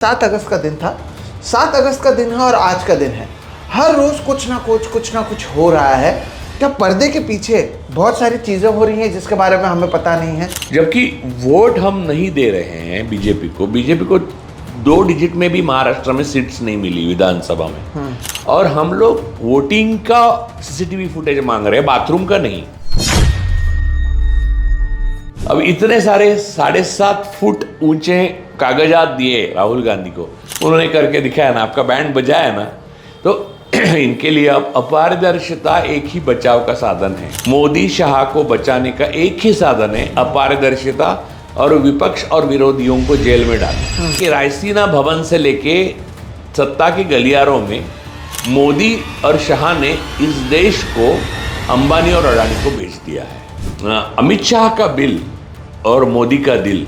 7 अगस्त का दिन था। 7 अगस्त का दिन है और आज का दिन है। हर रोज कुछ ना कुछ हो रहा है। क्या पर्दे के पीछे बहुत सारी चीजें हो रही हैं जिसके बारे में हमें पता नहीं है। जबकि वोट हम नहीं दे रहे हैं बीजेपी को 2 डिजिट में भी महाराष्ट्र में सीट्स नहीं मिली विधानसभा में, और हम लोग वोटिंग का सीसीटीवी फुटेज मांग रहे हैं, बाथरूम का नहीं। अब इतने सारे 7.5 फुट ऊंचे कागजात दिए राहुल गांधी को, उन्होंने करके दिखाया ना, आपका बैंड बजाया ना, तो इनके लिए अब अपारदर्शिता एक ही बचाव का साधन है। मोदी शाह को बचाने का एक ही साधन है अपारदर्शिता, और विपक्ष और विरोधियों को जेल में डालना। कि रायसीना भवन से लेके सत्ता के गलियारों में मोदी और शाह ने इस देश को अंबानी और अडानी को बेच दिया है। अमित शाह का बिल और मोदी का दिल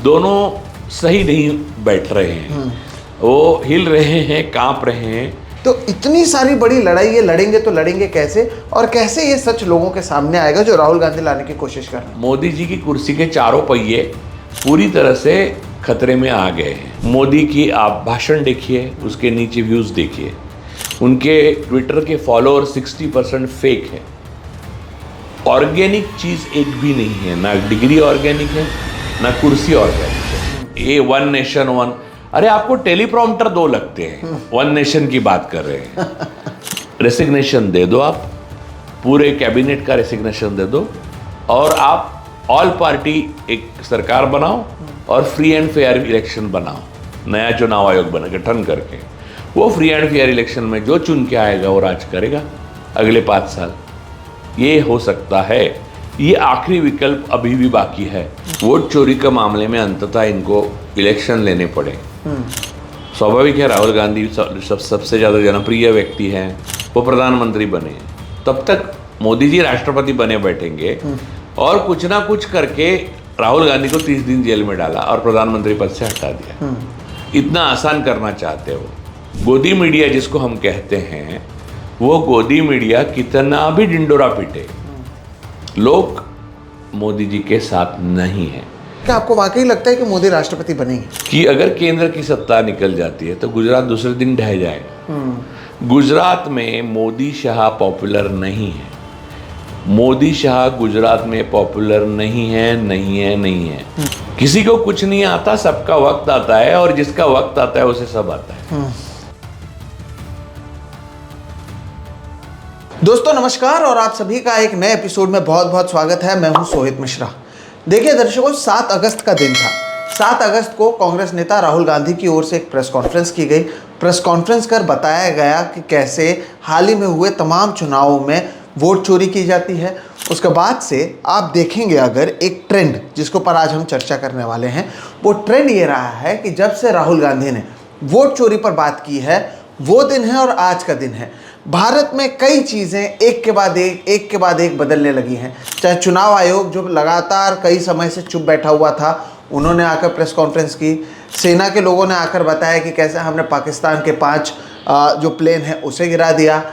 दोनों सही नहीं बैठ रहे हैं, वो हिल रहे हैं, कांप रहे हैं। तो इतनी सारी बड़ी लड़ाई ये लड़ेंगे तो लड़ेंगे कैसे, और कैसे ये सच लोगों के सामने आएगा जो राहुल गांधी लाने की कोशिश कर रहे हैं। मोदी जी की कुर्सी के चारों पहिए पूरी तरह से खतरे में आ गए हैं। मोदी की आप भाषण देखिए, उसके नीचे व्यूज देखिए, उनके ट्विटर के फॉलोअर 60% फेक है। ऑर्गेनिक चीज एक भी नहीं है, ना डिग्री ऑर्गेनिक है, ना कुर्सी ऑर्गेनिक है। ये वन नेशन वन, अरे आपको टेलीप्रॉम्प्टर 2 लगते हैं, वन नेशन की बात कर रहे हैं। रेसिग्नेशन दे दो, आप पूरे कैबिनेट का रेसिग्नेशन दे दो, और आप ऑल पार्टी एक सरकार बनाओ और फ्री एंड फेयर इलेक्शन बनाओ। नया चुनाव आयोग बना गठन करके, वो फ्री एंड फेयर इलेक्शन में जो चुन के आएगा वो राज करेगा अगले 5 साल। ये हो सकता है, ये आखिरी विकल्प अभी भी बाकी है। वोट चोरी के मामले में अंततः इनको इलेक्शन लेने पड़े। स्वाभाविक है, राहुल गांधी सबसे ज़्यादा जनप्रिय व्यक्ति हैं, वो प्रधानमंत्री बने, तब तक मोदी जी राष्ट्रपति बने बैठेंगे, और कुछ ना कुछ करके राहुल गांधी को 30 दिन जेल में डाला और प्रधानमंत्री पद से हटा दिया। इतना आसान करना चाहते हो। गोदी मीडिया जिसको हम कहते हैं, वो गोदी मीडिया कितना भी डिंडोरा पीटे, लोग मोदी जी के साथ नहीं है। क्या आपको वाकई लगता है कि मोदी राष्ट्रपति बनेंगे? कि अगर केंद्र की सत्ता निकल जाती है तो गुजरात दूसरे दिन ढह जाएगा। गुजरात में मोदी शाह पॉपुलर नहीं है। मोदी शाह गुजरात में पॉपुलर नहीं है। किसी को कुछ नहीं आता, सबका वक्त आता है, और जिसका वक्त आता है उसे सब आता है। दोस्तों नमस्कार, और आप सभी का एक नए एपिसोड में बहुत बहुत स्वागत है। मैं हूं सोहित मिश्रा। देखिए दर्शकों, 7 अगस्त का दिन था। 7 अगस्त को कांग्रेस नेता राहुल गांधी की ओर से एक प्रेस कॉन्फ्रेंस की गई। प्रेस कॉन्फ्रेंस कर बताया गया कि कैसे हाल ही में हुए तमाम चुनावों में वोट चोरी की जाती है। उसके बाद से आप देखेंगे अगर एक ट्रेंड जिसके ऊपर आज हम चर्चा करने वाले हैं, वो ट्रेंड ये रहा है कि जब से राहुल गांधी ने वोट चोरी पर बात की है, वो दिन है और आज का दिन है। भारत में कई चीज़ें एक के बाद एक बदलने लगी हैं। चाहे चुनाव आयोग जो लगातार कई समय से चुप बैठा हुआ था, उन्होंने आकर प्रेस कॉन्फ्रेंस की। सेना के लोगों ने आकर बताया कि कैसे हमने पाकिस्तान के 5 जो प्लेन हैं उसे गिरा दिया।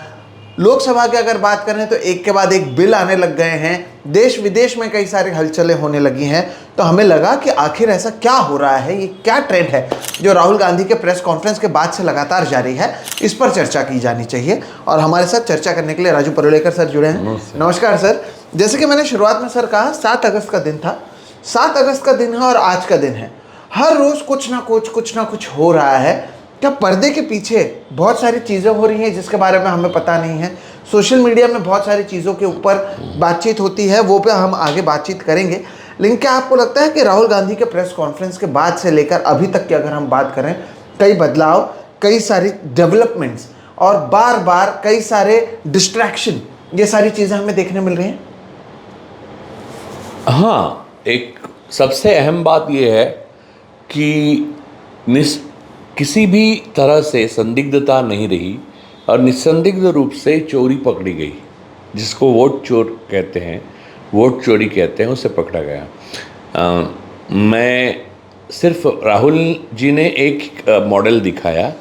लोकसभा की अगर बात करें तो एक के बाद एक बिल आने लग गए हैं। देश विदेश में कई सारी हलचलें होने लगी हैं। तो हमें लगा कि आखिर ऐसा क्या हो रहा है, ये क्या ट्रेंड है जो राहुल गांधी के प्रेस कॉन्फ्रेंस के बाद से लगातार जारी है, इस पर चर्चा की जानी चाहिए। और हमारे साथ चर्चा करने के लिए राजू परुलेकर सर जुड़े हैं। नमस्कार सर। जैसे कि मैंने शुरुआत में सर कहा, 7 अगस्त का दिन था। 7 अगस्त का दिन है और आज का दिन है। हर रोज कुछ ना कुछ हो रहा है। क्या पर्दे के पीछे बहुत सारी चीज़ें हो रही हैं जिसके बारे में हमें पता नहीं है। सोशल मीडिया में बहुत सारी चीज़ों के ऊपर बातचीत होती है, वो पे हम आगे बातचीत करेंगे। लेकिन क्या आपको लगता है कि राहुल गांधी के प्रेस कॉन्फ्रेंस के बाद से लेकर अभी तक की अगर हम बात करें, कई बदलाव, कई सारी डेवलपमेंट्स और बार बार कई सारे डिस्ट्रैक्शन, ये सारी चीज़ें हमें देखने मिल रही हैं? हाँ, एक सबसे अहम बात यह है कि किसी भी तरह से संदिग्धता नहीं रही और निसंदिग्ध रूप से चोरी पकड़ी गई, जिसको वोट चोरी कहते हैं, उसे पकड़ा गया। मैं सिर्फ राहुल जी ने एक मॉडल दिखाया,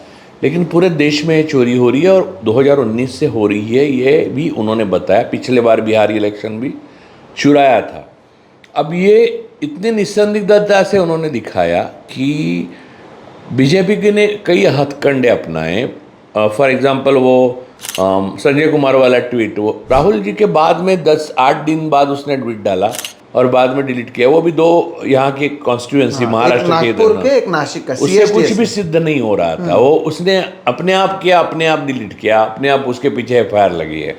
लेकिन पूरे देश में चोरी हो रही है और 2019 से हो रही है, ये भी उन्होंने बताया। पिछले बार बिहार इलेक्शन भी चुराया था। अब ये इतनी निसंदिग्धता से उन्होंने दिखाया कि बीजेपी के ने कई हथकंडे अपनाए। फॉर एग्जांपल वो संजय कुमार वाला ट्वीट, वो राहुल जी के बाद में 10-8 दिन बाद उसने ट्वीट डाला और बाद में डिलीट किया। वो भी 2 यहाँ की कॉन्स्टिट्यूएंसी महाराष्ट्र के नागपुर के एक नासिक का, उससे कुछ भी सिद्ध नहीं हो रहा था। वो उसने अपने आप किया, अपने आप डिलीट किया, अपने आप उसके पीछे एफआईआर लगी है।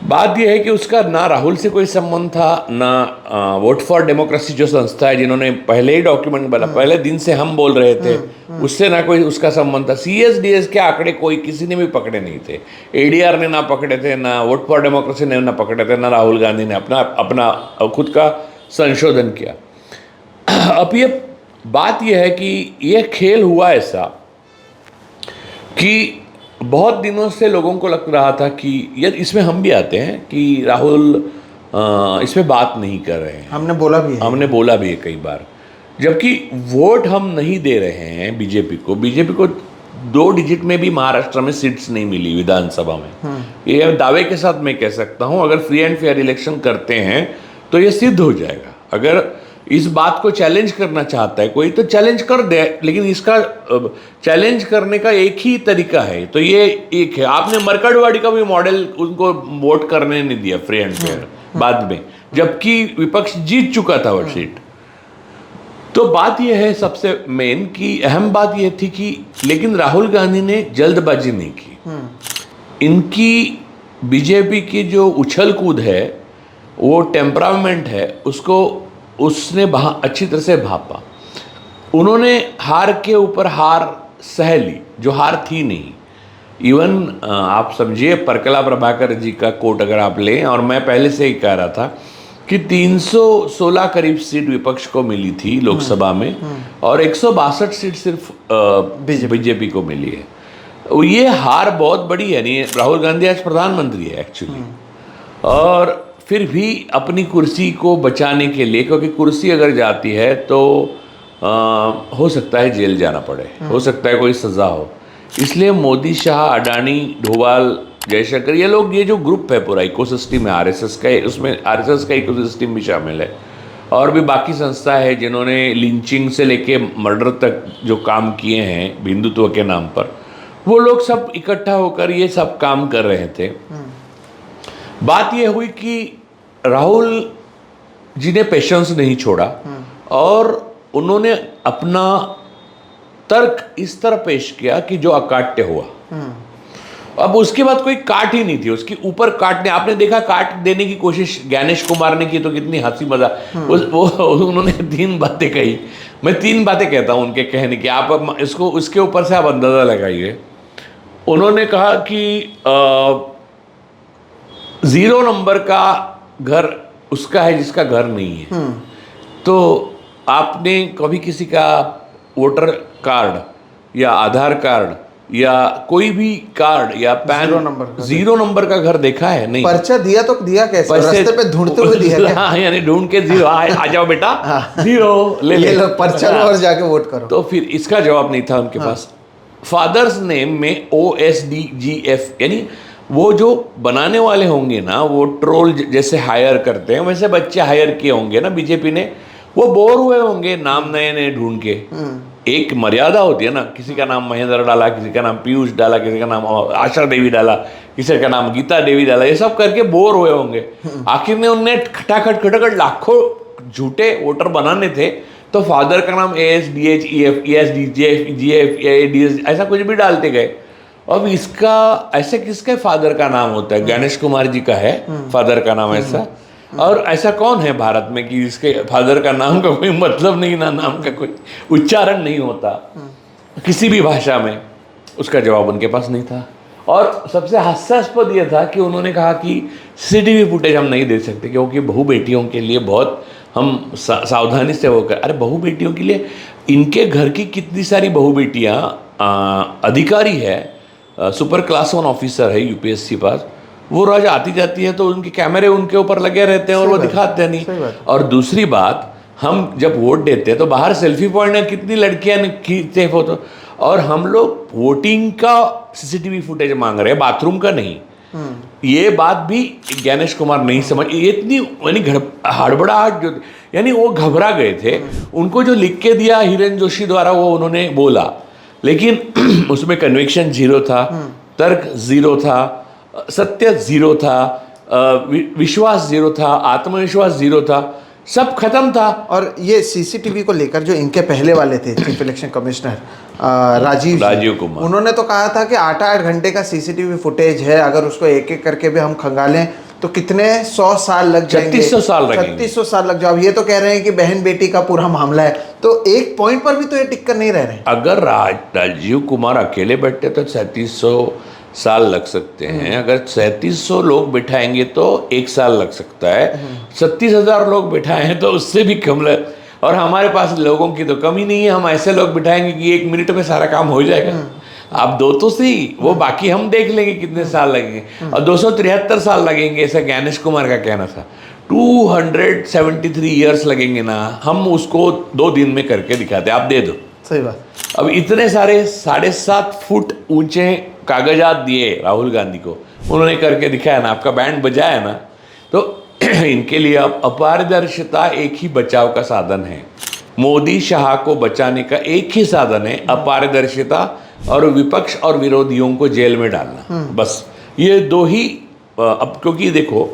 बात यह है कि उसका ना राहुल से कोई संबंध था, ना वोट फॉर डेमोक्रेसी जो संस्था है जिन्होंने पहले ही डॉक्यूमेंट बना, पहले दिन से हम बोल रहे थे, उससे ना कोई उसका संबंध था। CSDS के आंकड़े कोई किसी ने भी पकड़े नहीं थे, ADR ने ना पकड़े थे, ना वोट फॉर डेमोक्रेसी ने ना पकड़े थे, ना राहुल गांधी ने अपना खुद का संशोधन किया। अब ये बात यह है कि ये खेल हुआ ऐसा कि बहुत दिनों से लोगों को लग रहा था कि यार इसमें हम भी आते हैं कि राहुल इसमें बात नहीं कर रहे हैं। हमने बोला भी है कई बार, जबकि वोट हम नहीं दे रहे हैं बीजेपी को 2 डिजिट में भी महाराष्ट्र में सीट्स नहीं मिली विधानसभा में। ये दावे के साथ मैं कह सकता हूं, अगर फ्री एंड फेयर इलेक्शन करते हैं तो ये सिद्ध हो जाएगा। अगर इस बात को चैलेंज करना चाहता है कोई तो चैलेंज कर दे, लेकिन इसका चैलेंज करने का एक ही तरीका है, तो ये एक है। आपने मरकड़वाड़ी का भी मॉडल उनको वोट करने नहीं दिया फ्री एंड फेयर बाद में, जबकि विपक्ष जीत चुका था वो सीट। तो बात यह है सबसे मेन की अहम बात यह थी कि लेकिन राहुल गांधी ने जल्दबाजी नहीं की। इनकी बीजेपी की जो उछल कूद है, वो टेम्परामेंट है, उसको उसने अच्छी तरह से भापा। उन्होंने हार के ऊपर हार सह ली, जो हार थी नहीं। इवन आप समझिए परकला प्रभाकर जी का कोट अगर आप लें, और मैं पहले से ही कह रहा था कि 316 करीब सीट विपक्ष को मिली थी लोकसभा में और 162 सीट सिर्फ बीजेपी को मिली है। ये हार बहुत बड़ी है। नहीं, राहुल गांधी आज प्रधानमंत्री है एक्चुअली, और फिर भी अपनी कुर्सी को बचाने के लिए, क्योंकि कुर्सी अगर जाती है तो हो सकता है जेल जाना पड़े, हो सकता है कोई सज़ा हो, इसलिए मोदी, शाह, अडानी, डोभाल, जयशंकर, ये लोग, ये जो ग्रुप है पूरा इकोसिस्टम है आरएसएस का, उसमें आरएसएस का इकोसिस्टम भी शामिल है, और भी बाकी संस्था है जिन्होंने लिंचिंग से लेके मर्डर तक जो काम किए हैं हिंदुत्व के नाम पर, वो लोग सब इकट्ठा होकर ये सब काम कर रहे थे। बात ये हुई कि राहुल जी ने पेशेंस नहीं छोड़ा और उन्होंने अपना तर्क इस तरह पेश किया कि जो अकाट्य हुआ। अब उसके बाद कोई काट ही नहीं थी, उसके ऊपर काटने, आपने देखा काट देने की कोशिश ज्ञानेश कुमार ने की तो कितनी हंसी मजाक, वो उन्होंने 3 बातें कही। मैं 3 बातें कहता हूं उनके कहने की, आप इसको उसके ऊपर से आप अंदाजा लगाइए। उन्होंने कहा कि 0 नंबर का घर उसका है जिसका घर नहीं है। तो आपने कभी किसी का वोटर कार्ड या आधार कार्ड या कोई भी कार्ड या पैन 0 नंबर का घर देखा है? नहीं। पर्चा दिया तो दिया कैसे? रास्ते पे ढूंढते हुए दिया क्या? हाँ, यानी ढूंढ के 0 आ जाओ बेटा 0 ले लो पर्चा लो और जाके वोट करो। तो फिर इसका जवाब नहीं था उनके पास। फादर्स नेम में OSDGF, यानी वो जो बनाने वाले होंगे ना, वो ट्रोल जैसे हायर करते हैं वैसे बच्चे हायर किए होंगे ना बीजेपी ने, वो बोर हुए होंगे नाम नए नए ढूंढ के। एक मर्यादा होती है ना, किसी का नाम महेंद्र डाला, किसी का नाम पीयूष डाला, किसी का नाम आशा देवी डाला, किसी का नाम गीता देवी डाला, ये सब करके बोर हुए होंगे। आखिर में उनने खटाखट लाखों झूठे वोटर बनाने थे, तो फादर का नाम ASDHEF, ESDGF, GF, ADS ऐसा कुछ भी डालते गए। अब इसका ऐसे किसके फादर का नाम होता है? गणेश कुमार जी का है फादर का नाम ऐसा, और ऐसा कौन है भारत में कि इसके फादर का नाम का कोई मतलब नहीं, ना नाम का कोई उच्चारण नहीं होता किसी भी भाषा में? उसका जवाब उनके पास नहीं था। और सबसे हास्यास्पद यह था कि उन्होंने कहा कि CCTV फुटेज हम नहीं दे सकते क्योंकि बहु बेटियों के लिए बहुत हम सावधानी से वो कर। अरे बहु बेटियों के लिए, इनके घर की कितनी सारी बहु बेटियाँ अधिकारी है, सुपर क्लास 1 ऑफिसर है UPSC पास, वो रोज आती जाती है तो उनके कैमरे उनके ऊपर लगे रहते हैं और वो दिखाते नहीं। और दूसरी बात, हम जब वोट देते हैं तो बाहर सेल्फी पॉइंट में कितनी लड़कियां खींचते फोटो, और हम लोग वोटिंग का CCTV फुटेज मांग रहे हैं, बाथरूम का नहीं। ये बात भी ज्ञानेश कुमार नहीं समझ, ये इतनी यानी हड़बड़ाहट जो यानी वो घबरा गए थे। उनको जो लिख के दिया हिरेन जोशी द्वारा वो उन्होंने बोला, लेकिन उसमें कन्विक्शन जीरो था, तर्क जीरो था, सत्य जीरो था, विश्वास जीरो था, आत्मविश्वास जीरो था, सब खत्म था। और ये सीसीटीवी को लेकर जो इनके पहले वाले थे chief election commissioner Rajiv Kumar, उन्होंने तो कहा था कि 8-8 घंटे का सीसीटीवी फुटेज है, अगर उसको एक एक करके भी हम खंगालें तो कितने 100 साल लग जाएंगे, 3600 साल लगेंगे, 3600 साल लग जाओ। ये तो कह रहे हैं कि बहन बेटी का पूरा मामला है, तो एक पॉइंट पर भी तो ये टिक नहीं रह रहे हैं। अगर राजीव कुमार अकेले बैठते तो 3700 साल लग सकते हैं, अगर 3700 लोग बिठाएंगे तो 1 साल लग सकता है, 36,000 लोग बिठाए हैं तो उससे भी कम लग। और हमारे पास लोगों की तो कमी नहीं है, हम ऐसे लोग बिठाएंगे कि 1 मिनट में सारा काम हो जाएगा। आप दो तो सही, वो बाकी हम देख लेंगे कितने साल लगेंगे। और 273 साल लगेंगे ऐसा ज्ञानेश कुमार का कहना था। 273 ईयर्स लगेंगे ना, हम उसको 2 दिन में करके दिखाते, आप दे दो। सही बात। अब इतने सारे 7.5 फुट ऊंचे कागजात दिए राहुल गांधी को, उन्होंने करके दिखाया ना, आपका बैंड बजाया ना, तो इनके लिए अब अपारदर्शिता एक ही बचाव का साधन है। मोदी शाह को बचाने का एक ही साधन है अपारदर्शिता, और विपक्ष और विरोधियों को जेल में डालना, बस ये 2 ही। अब क्योंकि देखो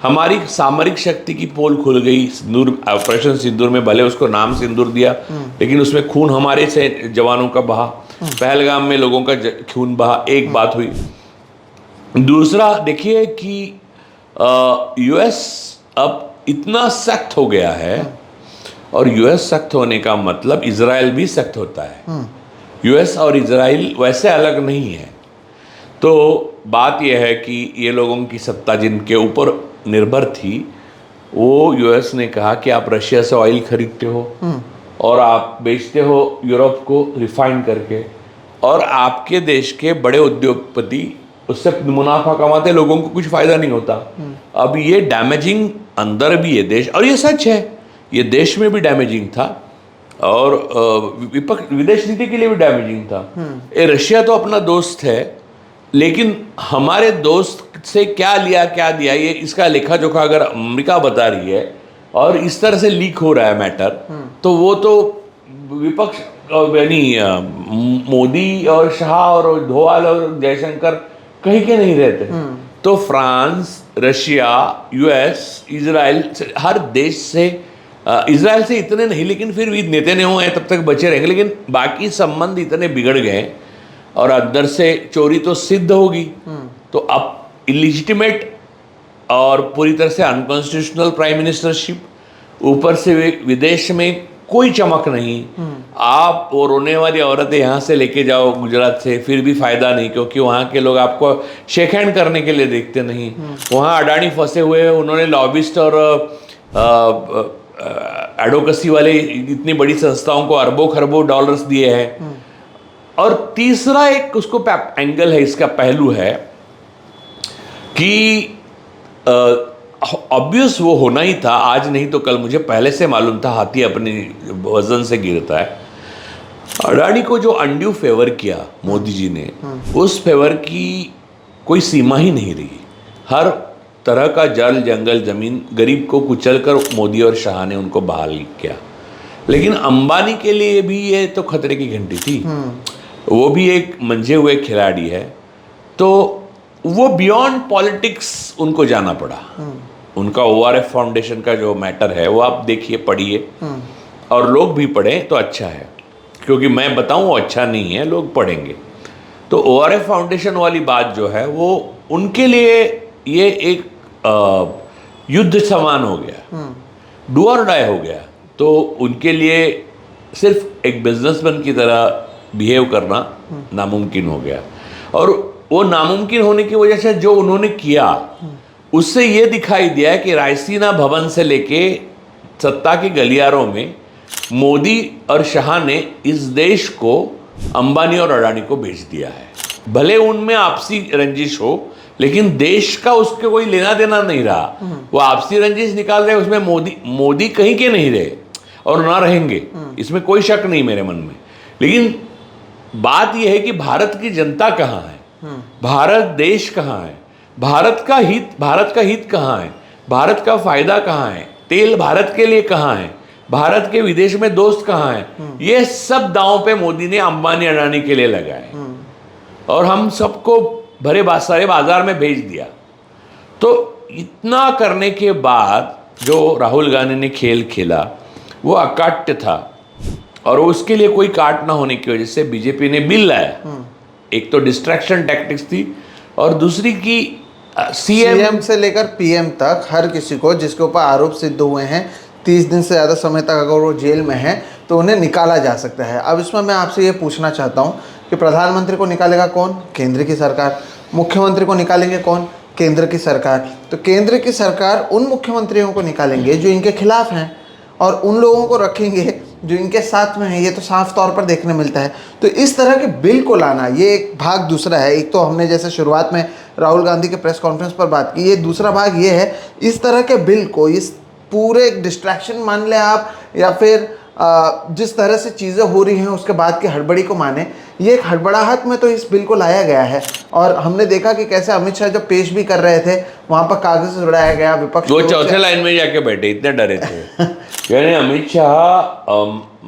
हमारी सामरिक शक्ति की पोल खुल गई सिंदूर, ऑपरेशन सिंदूर में, भले उसको नाम सिंदूर दिया लेकिन उसमें खून हमारे से जवानों का बहा, पहलगाम में लोगों का खून बहा, एक बात हुई। दूसरा देखिए कि यूएस अब इतना सख्त हो गया है, और यूएस सख्त होने का मतलब इजराइल भी सख्त होता है। यूएस और इजराइल वैसे अलग नहीं है। तो बात यह है कि ये लोगों की सत्ता जिनके ऊपर निर्भर थी, वो यूएस ने कहा कि आप रशिया से ऑयल खरीदते हो और आप बेचते हो यूरोप को रिफाइन करके, और आपके देश के बड़े उद्योगपति उससे मुनाफा कमाते, लोगों को कुछ फायदा नहीं होता। अब ये डैमेजिंग अंदर भी है देश, और ये सच है, ये देश में भी डैमेजिंग था और विदेश नीति के लिए भी डैमेजिंग था। ये रशिया तो अपना दोस्त है, लेकिन हमारे दोस्त से क्या लिया क्या दिया, ये इसका लेखा जोखा अगर अमेरिका बता रही है और इस तरह से लीक हो रहा है मैटर, तो वो तो विपक्ष यानी मोदी और शाह और धोवाल और जयशंकर कहीं के नहीं रहते। तो फ्रांस, रशिया, यूएस, इजराइल, हर देश से, इजराइल से इतने नहीं लेकिन फिर भी नेतन्याहू हैं तब तक बचे रहेंगे, लेकिन बाकी संबंध इतने बिगड़ गए और अंदर से चोरी तो सिद्ध होगी। तो अब इलिजिटिमेट और पूरी तरह से अनकॉन्स्टिट्यूशनल प्राइम मिनिस्टरशिप, ऊपर से विदेश में कोई चमक नहीं। आप वो रोने वाली औरतें यहाँ से लेके जाओ गुजरात से, फिर भी फायदा नहीं, क्योंकि वहाँ के लोग आपको शेक हैंड करने के लिए देखते नहीं। वहाँ अडानी फंसे हुए हैं, उन्होंने लॉबिस्ट और एडवोकेसी वाले इतनी बड़ी संस्थाओं को अरबों खरबों डॉलर्स दिए हैं। और तीसरा एक उसको एंगल है, इसका पहलू है कि ऑब्वियस वो होना ही था, आज नहीं तो कल, मुझे पहले से मालूम था हाथी अपने वजन से गिरता है। अडानी को जो अनड्यू फेवर किया मोदी जी ने, उस फेवर की कोई सीमा ही नहीं रही। हर तरह का जल जंगल जमीन गरीब को कुचल कर मोदी और शाह ने उनको बहाल किया। लेकिन अंबानी के लिए भी ये तो खतरे की घंटी थी, वो भी एक मंझे हुए खिलाड़ी है, तो वो बियॉन्ड पॉलिटिक्स उनको जाना पड़ा। उनका ORF फाउंडेशन का जो मैटर है वो आप देखिए, पढ़िए, और लोग भी पढ़ें तो अच्छा है, क्योंकि मैं बताऊं वो अच्छा नहीं है, लोग पढ़ेंगे। तो ORF फाउंडेशन वाली बात जो है वो उनके लिए ये एक युद्ध समान हो गया, डू और डाई हो गया। तो उनके लिए सिर्फ एक बिजनेसमैन की तरह बिहेव करना नामुमकिन हो गया, और वो नामुमकिन होने की वजह से जो उन्होंने किया उससे ये दिखाई दिया है कि रायसीना भवन से लेके सत्ता के गलियारों में मोदी और शाह ने इस देश को अंबानी और अडानी को बेच दिया है। भले उनमें आपसी रंजिश हो, लेकिन देश का उसके कोई लेना देना नहीं रहा। वो आपसी रंजिश निकाल रहे, उसमें मोदी कहीं के नहीं रहे और ना रहेंगे, इसमें कोई शक नहीं मेरे मन में। लेकिन बात यह है कि भारत की जनता कहाँ है, भारत देश कहाँ है, भारत का हित कहाँ है, भारत का फायदा कहाँ है, तेल भारत के लिए कहाँ है, भारत के विदेश में दोस्त कहाँ हैं, ये सब दांव पे मोदी ने अंबानी अडानी के लिए लगाए और हम सबको भरे सारे बाजार में भेज दिया। तो इतना करने के बाद जो राहुल गांधी ने खेल खेला वो अकाट्य था और उसके लिए कोई काट ना होने की वजह से बीजेपी ने बिल लाया। एक तो डिस्ट्रैक्शन टैक्टिक्स थी और दूसरी की सीएम से लेकर पीएम तक हर किसी को जिसके ऊपर आरोप सिद्ध हुए हैं 30 दिन से ज़्यादा समय तक अगर वो जेल में है तो उन्हें निकाला जा सकता है। अब इसमें मैं आपसे ये पूछना चाहता हूँ कि प्रधानमंत्री को निकालेगा कौन? केंद्र की सरकार। मुख्यमंत्री को निकालेंगे कौन? केंद्र की सरकार। तो केंद्र की सरकार उन मुख्यमंत्रियों को निकालेंगे जो इनके खिलाफ हैं और उन लोगों को रखेंगे जो इनके साथ में है। ये तो साफ तौर पर देखने मिलता है। तो इस तरह के बिल को लाना, ये एक भाग दूसरा है। एक तो हमने जैसे शुरुआत में राहुल गांधी के प्रेस कॉन्फ्रेंस पर बात की, ये दूसरा भाग ये है इस तरह के बिल को, इस पूरे डिस्ट्रैक्शन मान लें आप या फिर जिस तरह से चीज़ें हो रही हैं उसके बाद की हड़बड़ी को माने, ये एक हड़बड़ाहट में तो इस बिल को लाया गया है। और हमने देखा कि कैसे अमित शाह जब पेश भी कर रहे थे वहाँ पर कागज उड़ाया गया, विपक्ष वो चौथे लाइन में जाके बैठे, इतने डरे थे। यानी अमित शाह,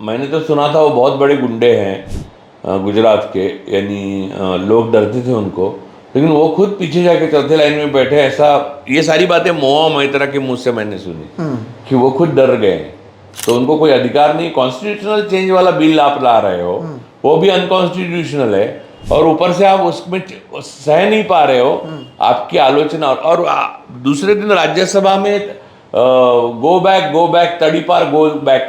मैंने तो सुना था वो बहुत बड़े गुंडे हैं गुजरात के, यानी लोग डरते थे उनको, लेकिन वो खुद पीछे जाके चौथे लाइन में बैठे। ऐसा ये सारी बातें मोआ मैत्रा के मुंह से मैंने सुनी कि वो खुद डर गए। तो उनको कोई अधिकार नहीं, कॉन्स्टिट्यूशनल चेंज वाला बिल आप ला रहे हो वो भी अनकॉन्स्टिट्यूशनल है और ऊपर से आप उसमें सह नहीं पा रहे हो आपकी आलोचना। और दूसरे दिन राज्यसभा में गो बैक तड़ीपार गो बैक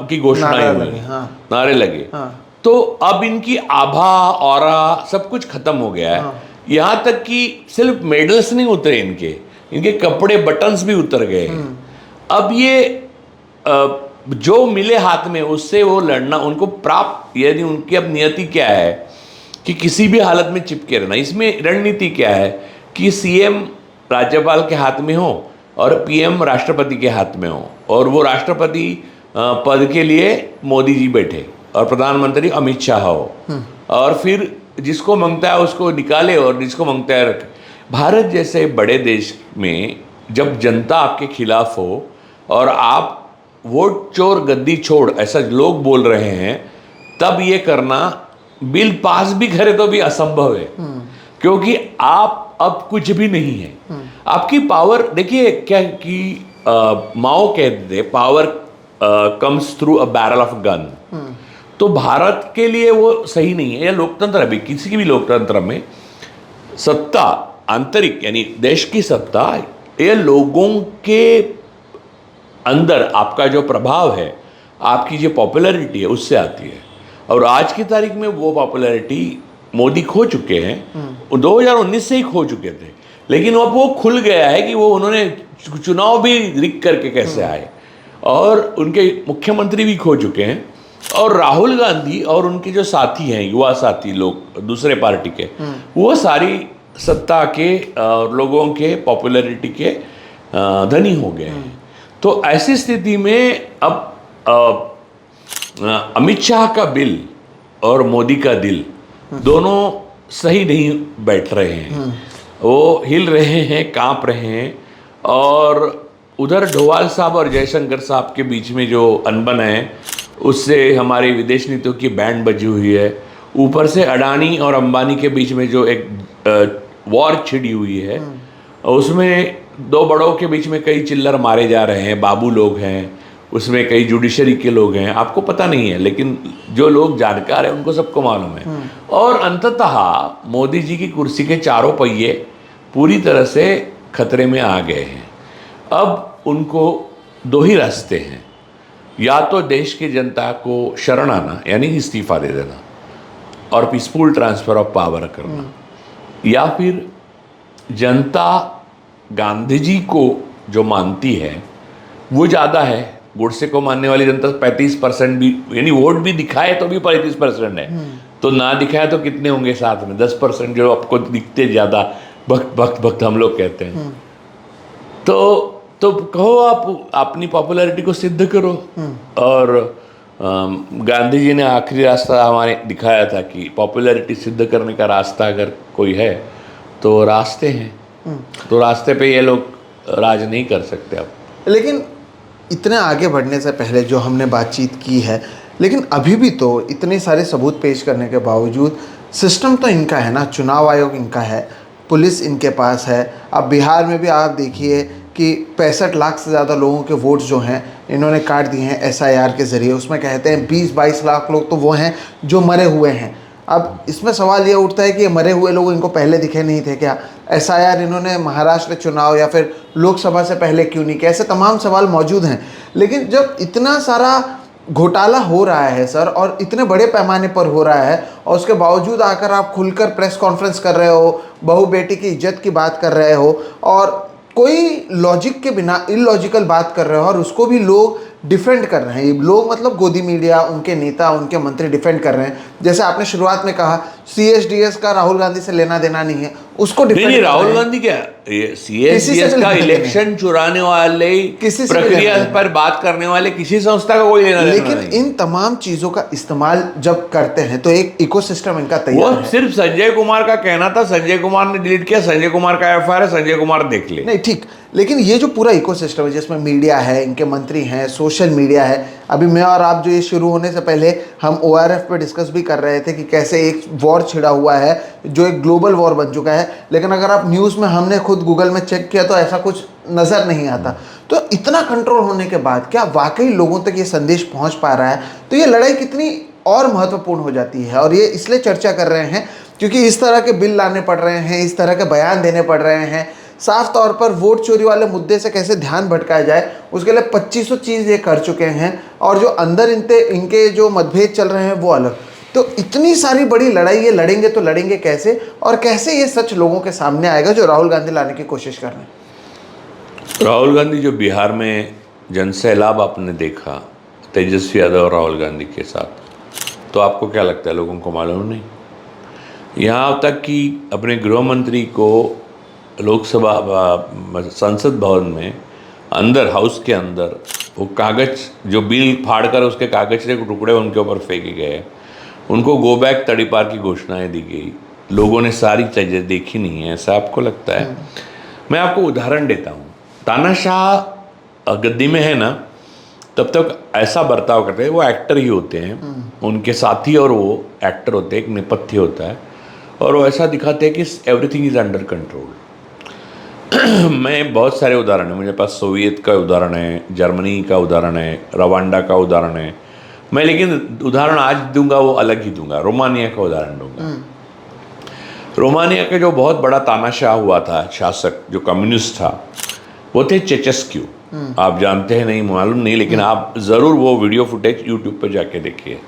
की घोषणाएं हुई, नारे लगे। तो अब इनकी आभा ऑरा सब कुछ खत्म हो गया है। यहाँ तक कि सिर्फ मेडल्स नहीं उतरे, इनके कपड़े बटन्स भी उतर गए। अब ये जो मिले हाथ में उससे वो लड़ना उनको प्राप्त, यानी उनकी अब नियति क्या है कि किसी भी हालत में चिपके रहना। इसमें रणनीति क्या है कि सीएम राज्यपाल के हाथ में हो और पीएम राष्ट्रपति के हाथ में हो और वो राष्ट्रपति पद के लिए मोदी जी बैठे और प्रधानमंत्री अमित शाह हो और फिर जिसको मांगता है उसको निकाले और जिसको मांगता है रखे। भारत जैसे बड़े देश में जब जनता आपके खिलाफ हो और आप वोट चोर गद्दी छोड़ ऐसा लोग बोल रहे हैं, तब ये करना, बिल पास भी करे तो भी असंभव है क्योंकि आप अब कुछ भी नहीं है। आपकी पावर देखिए क्या कि माओ कहते थे power comes through a barrel of gun. तो भारत के लिए वो सही नहीं है। या लोकतंत्र भी, किसी की भी लोकतंत्र में सत्ता आंतरिक यानी देश की सत्ता ये लोगों के अंदर आपका जो प्रभाव है, आपकी जो पॉपुलैरिटी है उससे आती है। और आज की तारीख में वो पॉपुलैरिटी मोदी खो चुके हैं, 2019 से ही खो चुके थे, लेकिन अब वो खुल गया है कि वो उन्होंने चुनाव भी रिग करके कैसे आए और उनके मुख्यमंत्री भी खो चुके हैं। और राहुल गांधी और उनके जो साथी हैं, युवा साथी लोग दूसरे पार्टी के, वो सारी सत्ता के लोगों के पॉपुलैरिटी के धनी हो गए हैं। तो ऐसी स्थिति में अब अमित शाह का बिल और मोदी का दिल दोनों सही नहीं बैठ रहे हैं, वो हिल रहे हैं, कांप रहे हैं। और उधर डोवाल साहब और जयशंकर साहब के बीच में जो अनबन है उससे हमारी विदेश नीतियों की बैंड बजी हुई है। ऊपर से अडानी और अंबानी के बीच में जो एक वॉर छिड़ी हुई है, उसमें दो बड़ों के बीच में कई चिल्लर मारे जा रहे हैं, बाबू लोग हैं उसमें, कई जुडिशरी के लोग हैं, आपको पता नहीं है, लेकिन जो लोग जानकार हैं उनको सबको मालूम है। और अंततः मोदी जी की कुर्सी के चारों पहिए पूरी तरह से खतरे में आ गए हैं। अब उनको दो ही रास्ते हैं, या तो देश की जनता को शरण आना यानी इस्तीफा दे देना और पीसफुल ट्रांसफर ऑफ पावर करना, या फिर जनता गांधी जी को जो मानती है वो ज़्यादा है। गोडसे को मानने वाली जनता 35% भी, यानी वोट भी दिखाए तो भी 35% है, तो ना दिखाए तो कितने होंगे साथ में 10% जो आपको दिखते ज़्यादा भक्त हम लोग कहते हैं। तो कहो आप अपनी पॉपुलैरिटी को सिद्ध करो। और गांधी जी ने आखिरी रास्ता हमारे दिखाया था कि पॉपुलैरिटी सिद्ध करने का रास्ता अगर कोई है तो रास्ते हैं, तो रास्ते पे ये लोग राज नहीं कर सकते अब। लेकिन इतने आगे बढ़ने से पहले जो हमने बातचीत की है, लेकिन अभी भी तो इतने सारे सबूत पेश करने के बावजूद सिस्टम तो इनका है ना, चुनाव आयोग इनका है, पुलिस इनके पास है। अब बिहार में भी आप देखिए कि 65 लाख से ज़्यादा लोगों के वोट्स जो हैं इन्होंने काट दिए हैं एसआईआर के ज़रिए। उसमें कहते हैं 20-22 लाख लोग तो वो हैं जो मरे हुए हैं। अब इसमें सवाल ये उठता है कि ये मरे हुए लोग इनको पहले दिखे नहीं थे क्या? एसआईआर इन्होंने महाराष्ट्र चुनाव या फिर लोकसभा से पहले क्यों नहीं किया? ऐसे तमाम सवाल मौजूद हैं। लेकिन जब इतना सारा घोटाला हो रहा है सर, और इतने बड़े पैमाने पर हो रहा है, और उसके बावजूद आकर आप खुलकर प्रेस कॉन्फ्रेंस कर रहे हो, बहू बेटी की इज्जत की बात कर रहे हो, और कोई लॉजिक के बिना इलॉजिकल बात कर रहे हो, और उसको भी लोग डिफेंड कर रहे हैं। ये लोग मतलब गोदी मीडिया, उनके नेता, उनके मंत्री डिफेंड कर रहे हैं। जैसे आपने शुरुआत में कहा सीएसडीएस का राहुल गांधी से लेना देना नहीं है, उसको डिफेंड नहीं, राहुल गांधी क्या सीएसडीएस का इलेक्शन चुराने वाले, किसी से प्रक्रिया पर बात करने वाले किसी संस्था का कोई लेना देना लेकिन नहीं। इन तमाम चीजों का इस्तेमाल जब करते हैं तो एक इकोसिस्टम इनका तैयार वो है। सिर्फ संजय कुमार का कहना था, संजय कुमार ने डिलीट किया, संजय कुमार का एफआईआर है, संजय कुमार देख ले। नहीं ठीक, लेकिन ये जो पूरा इकोसिस्टम है जिसमें मीडिया है, इनके मंत्री हैं, सोशल मीडिया है। अभी मैं और आप जो ये शुरू होने से पहले हम ओआरएफ पे डिस्कस भी कर रहे थे कि कैसे एक वॉर छिड़ा हुआ है जो एक ग्लोबल वॉर बन चुका है, लेकिन अगर आप न्यूज़ में, हमने खुद गूगल में चेक किया तो ऐसा कुछ नज़र नहीं आता। तो इतना कंट्रोल होने के बाद क्या वाकई लोगों तक ये संदेश पहुंच पा रहा है? तो ये लड़ाई कितनी और महत्वपूर्ण हो जाती है। और ये इसलिए चर्चा कर रहे हैं क्योंकि इस तरह के बिल लाने पड़ रहे हैं, इस तरह के बयान देने पड़ रहे हैं। साफ तौर पर वोट चोरी वाले मुद्दे से कैसे ध्यान भटकाया जाए, उसके लिए 2500 चीज़ ये कर चुके हैं, और जो अंदर इनके जो मतभेद चल रहे हैं वो अलग। तो इतनी सारी बड़ी लड़ाई ये लड़ेंगे तो लड़ेंगे कैसे, और कैसे ये सच लोगों के सामने आएगा जो राहुल गांधी लाने की कोशिश कर रहे हैं? राहुल गांधी जो बिहार में जनसैलाब आपने देखा तेजस्वी यादव और राहुल गांधी के साथ, तो आपको क्या लगता है लोगों को मालूम नहीं? यहाँ तक कि अपने गृह मंत्री को लोकसभा संसद भवन में अंदर, हाउस के अंदर, वो कागज जो बिल फाड़ कर उसके कागज के टुकड़े उनके ऊपर फेंके गए, उनको गो बैक तड़ीपार की घोषणाएं दी गई। लोगों ने सारी चीज़ें देखी नहीं है, ऐसा आपको लगता है? मैं आपको उदाहरण देता हूँ। तानाशाह गद्दी में है ना, तब तक ऐसा बर्ताव करते हैं, वो एक्टर ही होते हैं, उनके साथी और वो एक्टर होते हैं, एक नेपथ्य होता है, और वो ऐसा दिखाते हैं कि एवरीथिंग इज़ अंडर कंट्रोल। मैं बहुत सारे उदाहरण हैं, मेरे पास सोवियत का उदाहरण है, जर्मनी का उदाहरण है, रवांडा का उदाहरण है। मैं लेकिन उदाहरण आज दूंगा वो अलग ही दूंगा, रोमानिया का उदाहरण दूंगा। रोमानिया का जो बहुत बड़ा तानाशाह हुआ था शासक, जो कम्युनिस्ट था, वो थे चेचेस्क्यू। आप जानते हैं नहीं, मालूम नहीं, लेकिन आप ज़रूर वो वीडियो फुटेज यूट्यूब पर जाके देखिए।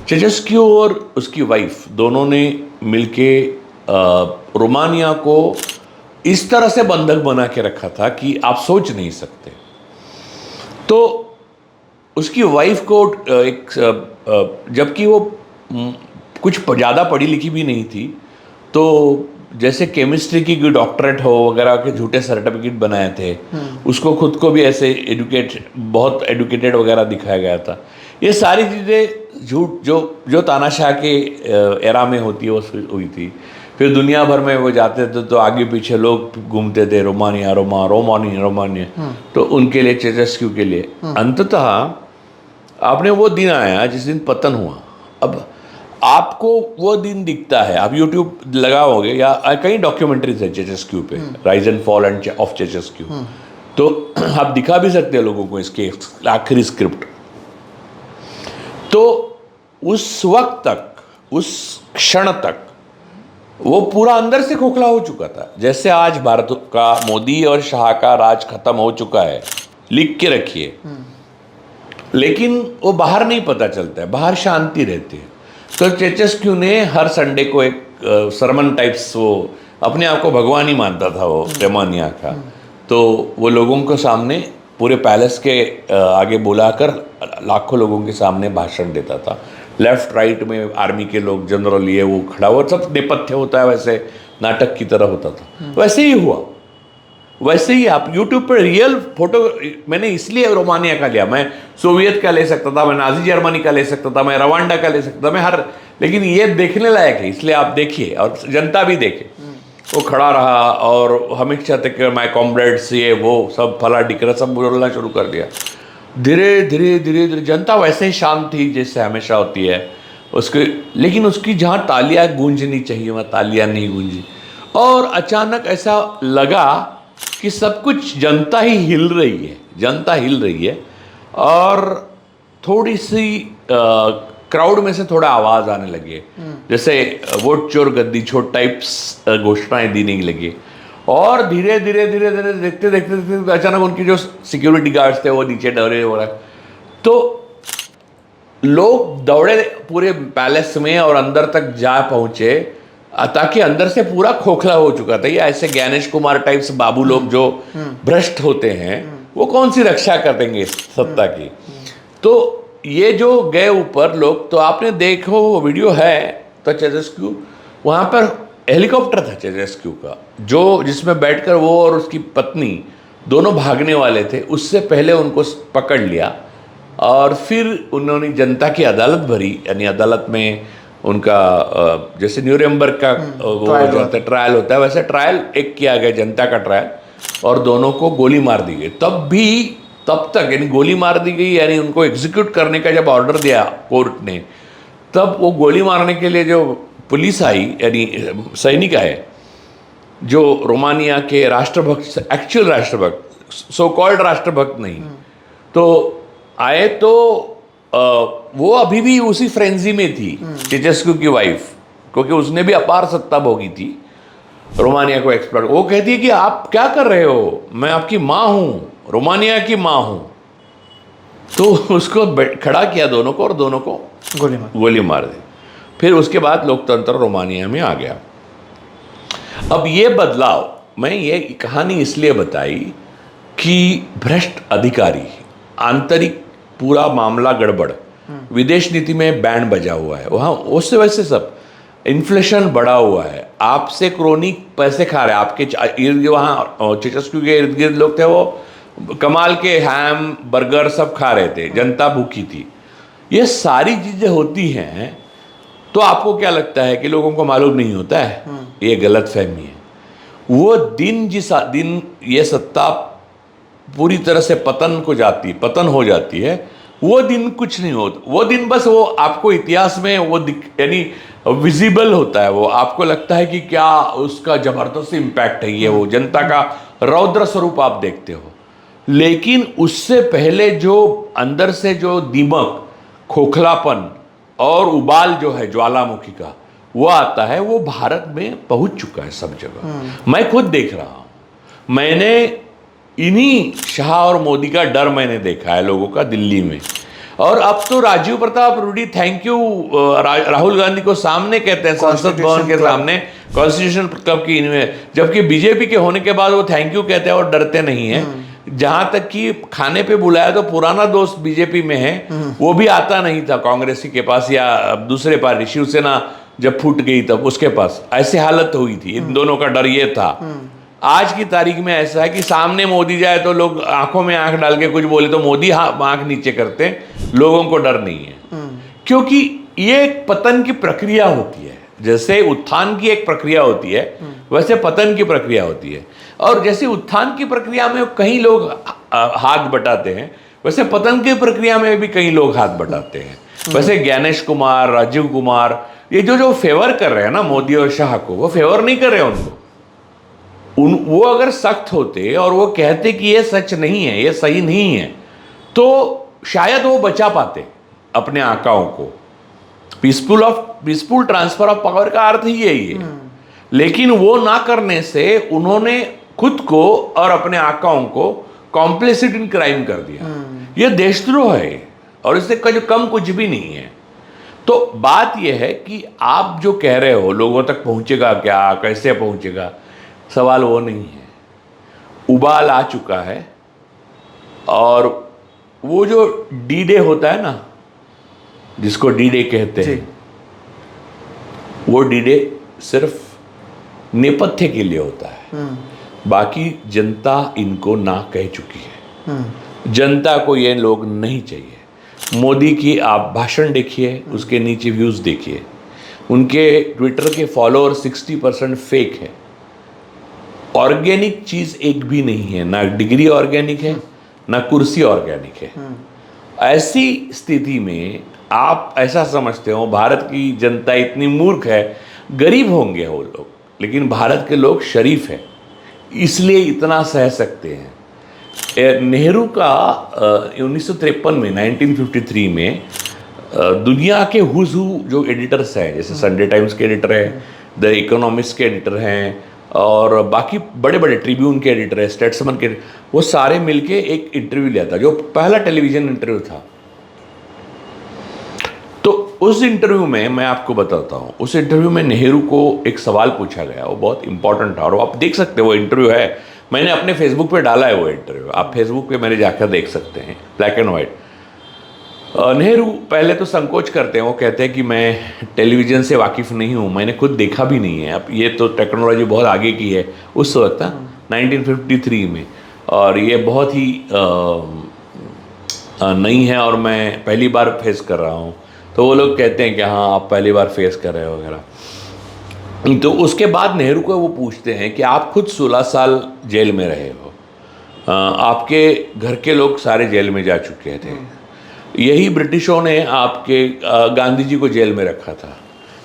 चेचेस्क्यू और उसकी वाइफ दोनों ने मिलके रोमानिया को इस तरह से बंधक बना के रखा था कि आप सोच नहीं सकते। तो उसकी वाइफ को जबकि वो कुछ ज़्यादा पढ़ी लिखी भी नहीं थी, तो जैसे केमिस्ट्री की डॉक्टरेट हो वगैरह के झूठे सर्टिफिकेट बनाए थे, उसको खुद को भी ऐसे बहुत एडुकेटेड वगैरह दिखाया गया था। ये सारी चीज़ें झूठ जो तानाशाह के एरा में होती है वो हुई थी। फिर दुनिया भर में वो जाते थे तो आगे पीछे लोग घूमते थे, रोमानिया, रोमानिया, तो उनके लिए, चेचेस्क्यू के लिए। अंततः आपने वो दिन आया जिस दिन पतन हुआ। अब आपको वो दिन दिखता है, आप यूट्यूब लगाओगे या कई डॉक्यूमेंट्रीज है चेचेस्क्यू पे, rise and fall and of Ceausescu, तो आप दिखा भी सकते हैं लोगों को इसके आखिरी स्क्रिप्ट। तो उस वक्त तक, उस क्षण तक वो पूरा अंदर से खोखला हो चुका था। जैसे आज भारत का मोदी और शाह का राज खत्म हो चुका है, लिख के रखिए, लेकिन वो बाहर नहीं पता चलता है, बाहर शांति रहती है। तो चेचेस्क्यू ने हर संडे को एक सरमन टाइप्स, वो अपने आप को भगवान ही मानता था वो रोमानिया का, तो वो लोगों के सामने पूरे पैलेस के आगे बुलाकर लाखों लोगों के सामने भाषण देता था। लेफ्ट राइट में आर्मी के लोग, जनरल, ये वो खड़ा हुआ, सब नेपथ्य होता है वैसे नाटक की तरह होता था। वैसे ही हुआ, वैसे ही आप यूट्यूब पर रियल फोटो, मैंने इसलिए रोमानिया का लिया, मैं सोवियत का ले सकता था, मैं नाजी जर्मनी का ले सकता था, मैं रवांडा का ले सकता था, मैं लेकिन ये देखने लायक है, इसलिए आप देखिए और जनता भी देखे। वो खड़ा रहा और हमेशा तक माय कॉमरेड्स, ये वो सब फला डिकरा सब बोलना शुरू कर दिया। धीरे धीरे धीरे धीरे जनता वैसे ही शांत थी जैसे हमेशा होती है उसके, लेकिन उसकी जहाँ तालियां गूंजनी चाहिए वहाँ तालियां नहीं गूंजी। और अचानक ऐसा लगा कि सब कुछ जनता ही हिल रही है, जनता हिल रही है। और थोड़ी सी क्राउड में से थोड़ा आवाज़ आने लगे, जैसे वोट चोर गद्दी छोड़ टाइप्स घोषणाएं देने लगी। और धीरे धीरे धीरे धीरे देखते देखते देखते अचानक उनके जो सिक्योरिटी गार्ड्स थे वो नीचे डरे हो रहा, तो लोग दौड़े पूरे पैलेस में और अंदर तक जा पहुंचे, ताकि अंदर से पूरा खोखला हो चुका था। ये ऐसे ज्ञानेश कुमार टाइप्स बाबू लोग जो भ्रष्ट होते हैं वो कौन सी रक्षा कर देंगे सत्ता की। तो ये जो गए ऊपर लोग, तो आपने देखो वो वीडियो है, तो चेजेस्क्यू वहाँ पर हेलीकॉप्टर था चेजेस्क्यू का, जो जिसमें बैठकर वो और उसकी पत्नी दोनों भागने वाले थे। उससे पहले उनको पकड़ लिया और फिर उन्होंने जनता की अदालत भरी, यानी अदालत में उनका जैसे न्यूरेमबर्ग का वो जो होता है ट्रायल होता है, वैसे ट्रायल एक किया गया जनता का ट्रायल, और दोनों को गोली मार दी गई। तब तक यानी गोली मार दी गई, यानी उनको एग्जीक्यूट करने का जब ऑर्डर दिया कोर्ट ने, तब वो गोली मारने के लिए जो पुलिस आई, यानी सैनिक आए जो रोमानिया के राष्ट्रभक्त, एक्चुअल राष्ट्रभक्त, सो कॉल्ड राष्ट्रभक्त नहीं, तो आए। तो वो अभी भी उसी फ्रेंजी में थी चेजेस्क्यू की वाइफ, क्योंकि उसने भी अपार सत्ता भोगी थी, रोमानिया को एक्सप्लोर। वो कहती है कि आप क्या कर रहे हो, मैं आपकी माँ हूँ, रोमानिया की माँ हूँ। तो उसको खड़ा किया दोनों को और दोनों को गोली मार दी। फिर उसके बाद लोकतंत्र रोमानिया में आ गया। अब ये बदलाव, मैं ये कहानी इसलिए बताई कि भ्रष्ट अधिकारी, आंतरिक पूरा मामला गड़बड़, विदेश नीति में बैंड बजा हुआ है, वहाँ उससे वैसे सब इन्फ्लेशन बढ़ा हुआ है, आपसे क्रोनिक पैसे खा रहे हैं, आपके इर्द वहाँ चेजेस्क्यू के इर्द गिर्द लोग थे, वो कमाल के हैम बर्गर सब खा रहे थे, जनता भूखी थी। ये सारी चीज़ें होती हैं, तो आपको क्या लगता है कि लोगों को मालूम नहीं होता है? ये गलत फहमी है। वो दिन जिस दिन ये सत्ता पूरी तरह से पतन हो जाती है, वो दिन कुछ नहीं होता। वो दिन बस वो आपको इतिहास में वो यानी विजिबल होता है, वो आपको लगता है कि क्या उसका जबरदस्त इम्पैक्ट है, ये वो जनता का रौद्र स्वरूप आप देखते हो। लेकिन उससे पहले जो अंदर से जो दीमक, खोखलापन और उबाल जो है ज्वालामुखी का, वो आता है, वो भारत में पहुंच चुका है सब जगह। मैं खुद देख रहा हूं, मैंने इन्हीं शाह और मोदी का डर मैंने देखा है लोगों का दिल्ली में। और अब तो राजीव प्रताप रूडी थैंक यू राहुल गांधी को सामने कहते हैं संसद भवन के सामने, कॉन्स्टिट्यूशन क्लब की इनमें, जबकि बीजेपी के होने के बाद वो थैंक यू कहते हैं और डरते नहीं हैं। जहां तक कि खाने पे बुलाया तो पुराना दोस्त बीजेपी में है, वो भी आता नहीं था कांग्रेसी के पास, या दूसरे पार्टी शिवसेना जब फूट गई तब उसके पास, ऐसी हालत हुई थी। इन दोनों का डर ये था। आज की तारीख में ऐसा है कि सामने मोदी जाए तो लोग आंखों में आंख डाल के कुछ बोले तो मोदी आंख नीचे करते हैं, लोगों को डर नहीं है। क्योंकि ये एक पतन की प्रक्रिया होती है, जैसे उत्थान की एक प्रक्रिया होती है वैसे पतन की प्रक्रिया होती है। और जैसे उत्थान की प्रक्रिया में कई लोग हाथ बटाते हैं, वैसे पतन की प्रक्रिया में भी कई लोग हाथ बटाते हैं। वैसे ज्ञानेश कुमार, राजीव कुमार, ये जो फेवर कर रहे हैं ना मोदी और शाह को, वो फेवर नहीं कर रहे हैं उनको। वो अगर सख्त होते और वो कहते कि ये सच नहीं है, ये सही नहीं है, तो शायद वो बचा पाते अपने आकाओं को। पीसफुल ट्रांसफर ऑफ पावर का अर्थ ही यही है। लेकिन वो ना करने से उन्होंने खुद को और अपने आकाओं को कॉम्प्लिसिट इन क्राइम कर दिया। ये देशद्रोह है और इससे कम कुछ भी नहीं है। तो बात यह है कि आप जो कह रहे हो लोगों तक पहुंचेगा क्या, कैसे पहुंचेगा, सवाल वो नहीं है। उबाल आ चुका है। और वो जो डी डे होता है ना, जिसको डी डे कहते हैं, वो डी डे सिर्फ नेपथ्य के लिए होता है। बाकी जनता इनको ना कह चुकी है। जनता को ये लोग नहीं चाहिए। मोदी की आप भाषण देखिए, उसके नीचे व्यूज देखिए, उनके ट्विटर के फॉलोअर 60% फेक है। ऑर्गेनिक चीज एक भी नहीं है, ना डिग्री ऑर्गेनिक है, ना कुर्सी ऑर्गेनिक है। ऐसी स्थिति में आप ऐसा समझते हो भारत की जनता इतनी मूर्ख है, गरीब होंगे वो लोग, लेकिन भारत के लोग शरीफ हैं, इसलिए इतना सह सकते हैं। नेहरू का 1953 में 1953 में दुनिया के हुज हू जो एडिटर्स हैं, जैसे संडे टाइम्स के एडिटर हैं, द इकोनॉमिस्ट के एडिटर हैं, और बाकी बड़े बड़े ट्रिब्यून के एडिटर हैं, स्टेट्समैन के, वो सारे मिलके एक इंटरव्यू लिया था, जो पहला टेलीविजन इंटरव्यू था। तो उस इंटरव्यू में मैं आपको बताता हूँ, उस इंटरव्यू में नेहरू को एक सवाल पूछा गया, वो बहुत इंपॉर्टेंट था, और आप देख सकते हो वो इंटरव्यू है, मैंने अपने फेसबुक पे डाला है वो इंटरव्यू, आप फेसबुक पे मेरे जाकर देख सकते हैं, ब्लैक एंड वाइट। नेहरू पहले तो संकोच करते हैं, वो कहते हैं कि मैं टेलीविज़न से वाकिफ़ नहीं हूँ, मैंने खुद देखा भी नहीं है, अब ये तो टेक्नोलॉजी बहुत आगे की है उस वक्त 1953 में, और ये बहुत ही नई है और मैं पहली बार फेस कर रहा हूँ। तो वो लोग कहते हैं कि हाँ आप पहली बार फेस कर रहे हो वगैरह। तो उसके बाद नेहरू को वो पूछते हैं कि आप खुद 16 साल जेल में रहे हो, आपके घर के लोग सारे जेल में जा चुके थे, यही ब्रिटिशों ने आपके गांधी जी को जेल में रखा था,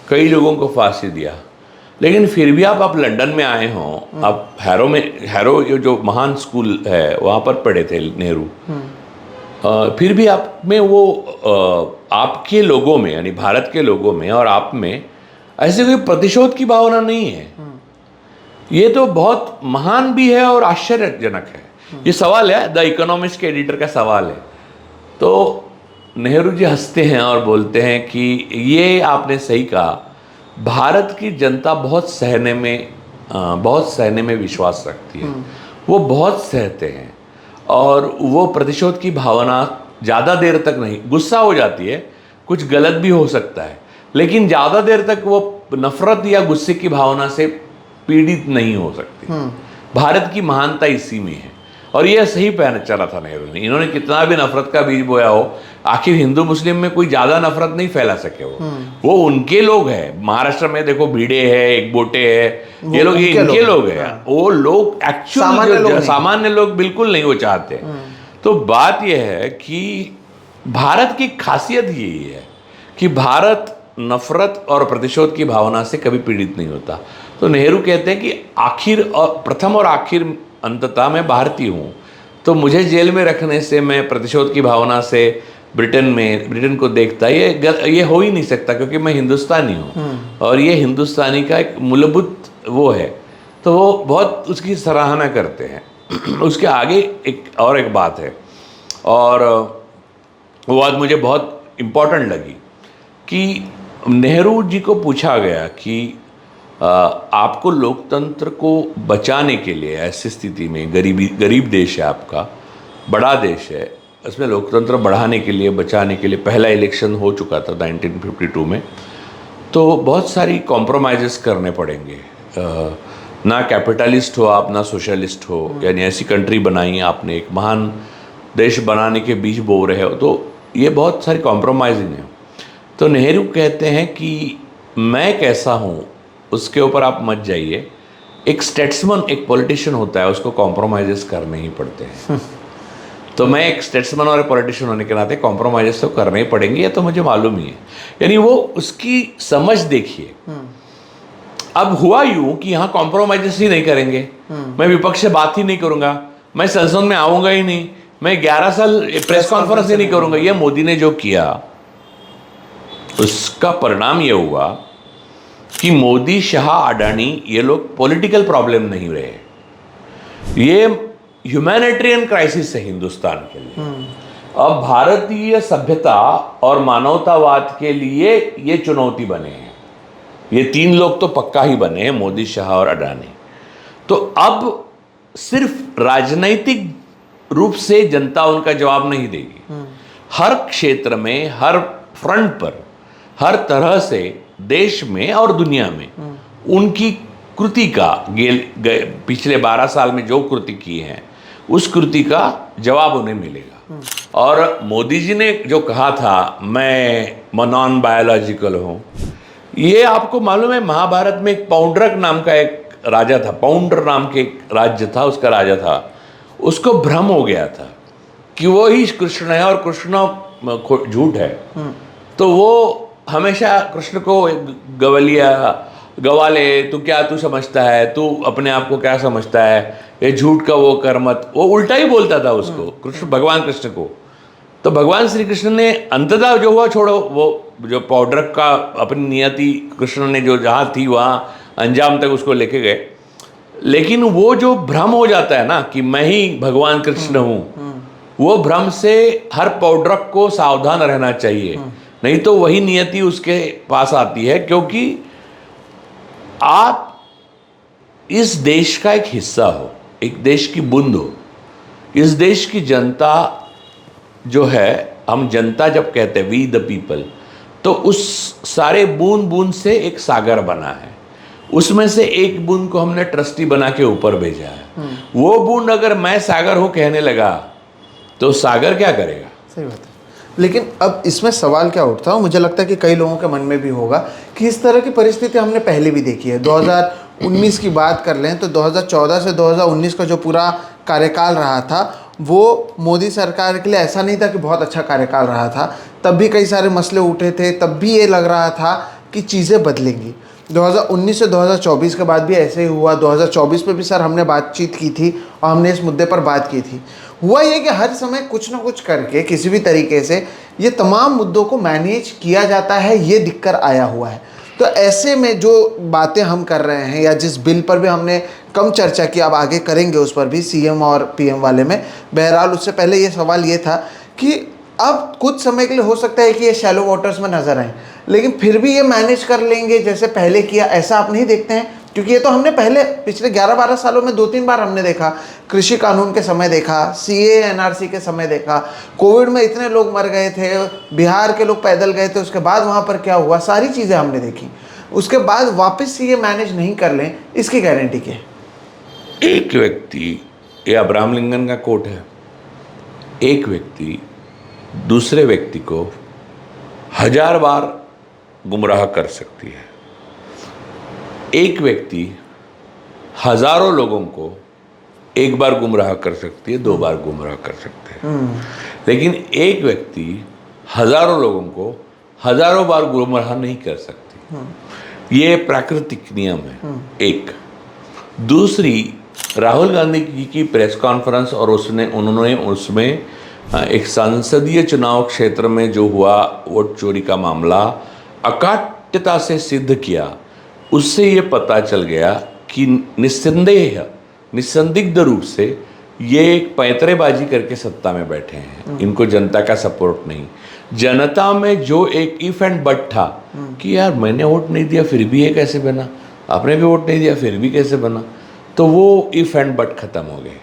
कई लोगों को फांसी दिया, लेकिन फिर भी आप लंदन में आए हों, आप हैरो जो महान स्कूल है वहाँ पर पढ़े थे नेहरू, फिर भी आप में वो आपके लोगों में, यानी भारत के लोगों में और आप में ऐसे कोई प्रतिशोध की भावना नहीं है। ये तो बहुत महान भी है और आश्चर्यजनक है। ये सवाल है, द इकोनॉमिस्ट के एडिटर का सवाल है। तो नेहरू जी हंसते हैं और बोलते हैं कि ये आपने सही कहा, भारत की जनता बहुत सहने में विश्वास रखती है, वो बहुत सहते हैं, और वो प्रतिशोध की भावना ज़्यादा देर तक नहीं, गुस्सा हो जाती है, कुछ गलत भी हो सकता है, लेकिन ज़्यादा देर तक वो नफरत या गुस्से की भावना से पीड़ित नहीं हो सकती। भारत की महानता इसी में है, और यह सही पहन चला था नेहरू ने। इन्होंने कितना भी नफरत का बीज बोया हो, आखिर हिंदू मुस्लिम में कोई ज़्यादा नफरत नहीं फैला सके वो उनके लोग हैं। महाराष्ट्र में देखो भिड़े है, एक बोटे है, ये लोग इनके लोग हैं। वो लोग एक्चुअली सामान्य लोग बिल्कुल नहीं वो चाहते। तो बात यह है कि भारत की खासियत यही है कि भारत नफरत और प्रतिशोध की भावना से कभी पीड़ित नहीं होता। तो नेहरू कहते हैं कि आखिर और प्रथम और आखिर अंततः मैं भारतीय हूँ, तो मुझे जेल में रखने से मैं प्रतिशोध की भावना से ब्रिटेन को देखता, ये हो ही नहीं सकता, क्योंकि मैं हिंदुस्तानी हूँ और ये हिंदुस्तानी का एक मूलभूत वो है। तो वो बहुत उसकी सराहना करते हैं। उसके आगे एक बात है, और वो बात मुझे बहुत इम्पोर्टेंट लगी कि नेहरू जी को पूछा गया कि आपको लोकतंत्र को बचाने के लिए, ऐसी स्थिति में गरीब देश है आपका, बड़ा देश है, इसमें लोकतंत्र बढ़ाने के लिए, बचाने के लिए पहला इलेक्शन हो चुका था 1952 में, तो बहुत सारी कॉम्प्रोमाइज़ेस करने पड़ेंगे। ना कैपिटलिस्ट हो आप, ना सोशलिस्ट हो, यानी ऐसी कंट्री बनाई आपने, एक महान देश बनाने के बीच बो रहे हो, तो ये बहुत सारी कॉम्प्रोमाइजिंग है। तो नेहरू कहते हैं कि मैं कैसा हूँ उसके ऊपर आप मत जाइए, एक स्टेट्समैन, एक पॉलिटिशियन होता है, उसको कॉम्प्रोमाइज़ेस करने ही पड़ते हैं। तो मैं एक स्टेट्समैन और एक पॉलिटिशियन होने के नाते कॉम्प्रोमाइज़ेस तो करने ही पड़ेंगे, ये तो मुझे मालूम ही है। यानी वो उसकी समझ देखिए। अब हुआ यूं कि यहाँ कॉम्प्रोमाइज़ेस ही नहीं करेंगे, मैं विपक्ष से बात ही नहीं करूँगा, मैं संसद में आऊँगा ही नहीं, मैं 11 साल प्रेस कॉन्फ्रेंस ही नहीं करूँगा। ये मोदी ने जो किया, उसका परिणाम ये हुआ कि मोदी, शाह, अडानी, ये लोग पॉलिटिकल प्रॉब्लम नहीं रहे, ये ह्यूमैनिटेरियन क्राइसिस है हिंदुस्तान के लिए। अब भारतीय सभ्यता और मानवतावाद के लिए ये चुनौती बने हैं। ये 3 लोग तो पक्का ही बने हैं, मोदी, शाह और अडानी। तो अब सिर्फ राजनैतिक रूप से जनता उनका जवाब नहीं देगी, हर क्षेत्र में, हर फ्रंट पर, हर तरह से देश में और दुनिया में उनकी कृति का पिछले 12 साल में जो कृति की है, उस कृति का जवाब उन्हें मिलेगा। और मोदी जी ने जो कहा था, मैं नॉन बायोलॉजिकल हूँ, ये आपको मालूम है महाभारत में एक पौंड्रक नाम का एक राजा था, पौंड्र नाम के एक राज्य था, उसका राजा था, उसको भ्रम हो गया था कि वो ही कृष्ण है और कृष्ण झूठ है, तो वो हमेशा कृष्ण को गवलिया गवा ले, तू क्या तू समझता है, तू अपने आप को क्या समझता है, ये झूठ का वो कर मत, वो उल्टा ही बोलता था उसको, कृष्ण भगवान कृष्ण को। तो भगवान श्री कृष्ण ने अंततः जो हुआ छोड़ो, वो जो पाउडर का अपनी नियति कृष्ण ने जो जहाँ थी वहाँ अंजाम तक उसको लेके गए, लेकिन वो जो भ्रम हो जाता है ना कि मैं ही भगवान कृष्ण हूँ, वो भ्रम से हर पौड्रक को सावधान रहना चाहिए, नहीं तो वही नियति उसके पास आती है। क्योंकि आप इस देश का एक हिस्सा हो, एक देश की बूंद हो। इस देश की जनता जो है, हम जनता जब कहते हैं वी द पीपल, तो उस सारे बूंद बूंद से एक सागर बना है, उसमें से एक बूंद को हमने ट्रस्टी बना के ऊपर भेजा है। वो बूंद अगर मैं सागर हूं कहने लगा तो सागर क्या करेगा? सही बात है। लेकिन अब इसमें सवाल क्या उठता है, मुझे लगता है कि कई लोगों के मन में भी होगा कि इस तरह की परिस्थिति हमने पहले भी देखी है। 2019 की बात कर लें तो 2014 से 2019 का जो पूरा कार्यकाल रहा था, वो मोदी सरकार के लिए ऐसा नहीं था कि बहुत अच्छा कार्यकाल रहा था। तब भी कई सारे मसले उठे थे, तब भी ये लग रहा था कि चीज़ें बदलेंगी। 2019 से 2024 के बाद भी ऐसे ही हुआ। 2024 में भी सर हमने बातचीत की थी और हमने इस मुद्दे पर बात की थी। हुआ ये कि हर समय कुछ ना कुछ करके किसी भी तरीके से ये तमाम मुद्दों को मैनेज किया जाता है, ये दिक्कत आया हुआ है। तो ऐसे में जो बातें हम कर रहे हैं या जिस बिल पर भी हमने कम चर्चा की, अब आगे करेंगे उस पर भी सीएम और पीएम वाले में, बहरहाल उससे पहले ये सवाल ये था कि अब कुछ समय के लिए हो सकता है कि ये शैलो वाटर्स में नजर आए, लेकिन फिर भी ये मैनेज कर लेंगे जैसे पहले किया, ऐसा आप नहीं देखते हैं? क्योंकि ये तो हमने पहले पिछले 11-12 सालों में 2-3 बार हमने देखा। कृषि कानून के समय देखा, सीए एनआरसी के समय देखा, कोविड में इतने लोग मर गए थे, बिहार के लोग पैदल गए थे, उसके बाद वहाँ पर क्या हुआ, सारी चीज़ें हमने देखी। उसके बाद वापस से ये मैनेज नहीं कर लें, इसकी गारंटी क्या है? एक व्यक्ति, ये अब्राहम लिंकन का कोट है, एक व्यक्ति दूसरे व्यक्ति को 1000 बार गुमराह कर सकती है। एक व्यक्ति हजारों लोगों को एक बार गुमराह कर सकती है, 2 बार गुमराह कर सकते हैं, लेकिन एक व्यक्ति हजारों लोगों को हजारों बार गुमराह नहीं कर सकती। ये प्राकृतिक नियम है। एक दूसरी, राहुल गांधी की प्रेस कॉन्फ्रेंस और उन्होंने उसमें एक संसदीय चुनाव क्षेत्र में जो हुआ वोट चोरी का मामला अकाट्यता से सिद्ध किया, उससे ये पता चल गया कि निस्संदिग्ध रूप से ये एक पैंतरेबाजी करके सत्ता में बैठे हैं। इनको जनता का सपोर्ट नहीं। जनता में जो एक इफ एंड बट था कि यार मैंने वोट नहीं दिया फिर भी ये कैसे बना, आपने भी वोट नहीं दिया फिर भी कैसे बना, तो वो इफ एंड बट खत्म हो गए।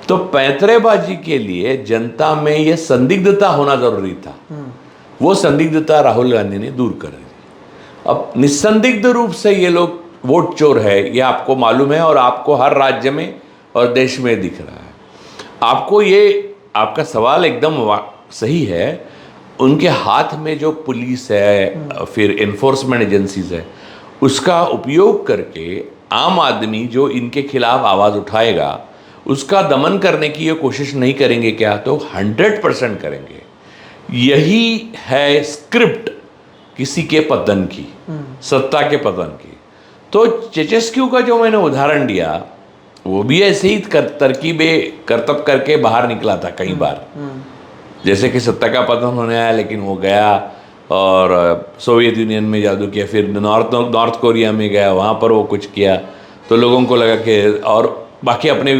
तो पैंतरेबाजी के लिए जनता में ये संदिग्धता होना जरूरी था, वो संदिग्धता राहुल गांधी ने दूर कर दी। अब निस्संदिग्ध रूप से ये लोग वोट चोर है, ये आपको मालूम है और आपको हर राज्य में और देश में दिख रहा है। आपको ये, आपका सवाल एकदम सही है। उनके हाथ में जो पुलिस है, फिर एनफोर्समेंट एजेंसीज है, उसका उपयोग करके आम आदमी जो इनके खिलाफ आवाज़ उठाएगा उसका दमन करने की ये कोशिश नहीं करेंगे क्या? तो 100% करेंगे। यही है स्क्रिप्ट किसी के पतन की, सत्ता के पतन की। तो चेचेस्क्यू का जो मैंने उदाहरण दिया, वो भी ऐसे ही तरकीबें करतब करके बाहर निकला था कई बार। जैसे कि सत्ता का पतन होने आया, लेकिन वो गया और सोवियत यूनियन में जादू किया, फिर नॉर्थ कोरिया में गया, वहाँ पर वो कुछ किया, तो लोगों को लगा कि, और बाकी अपने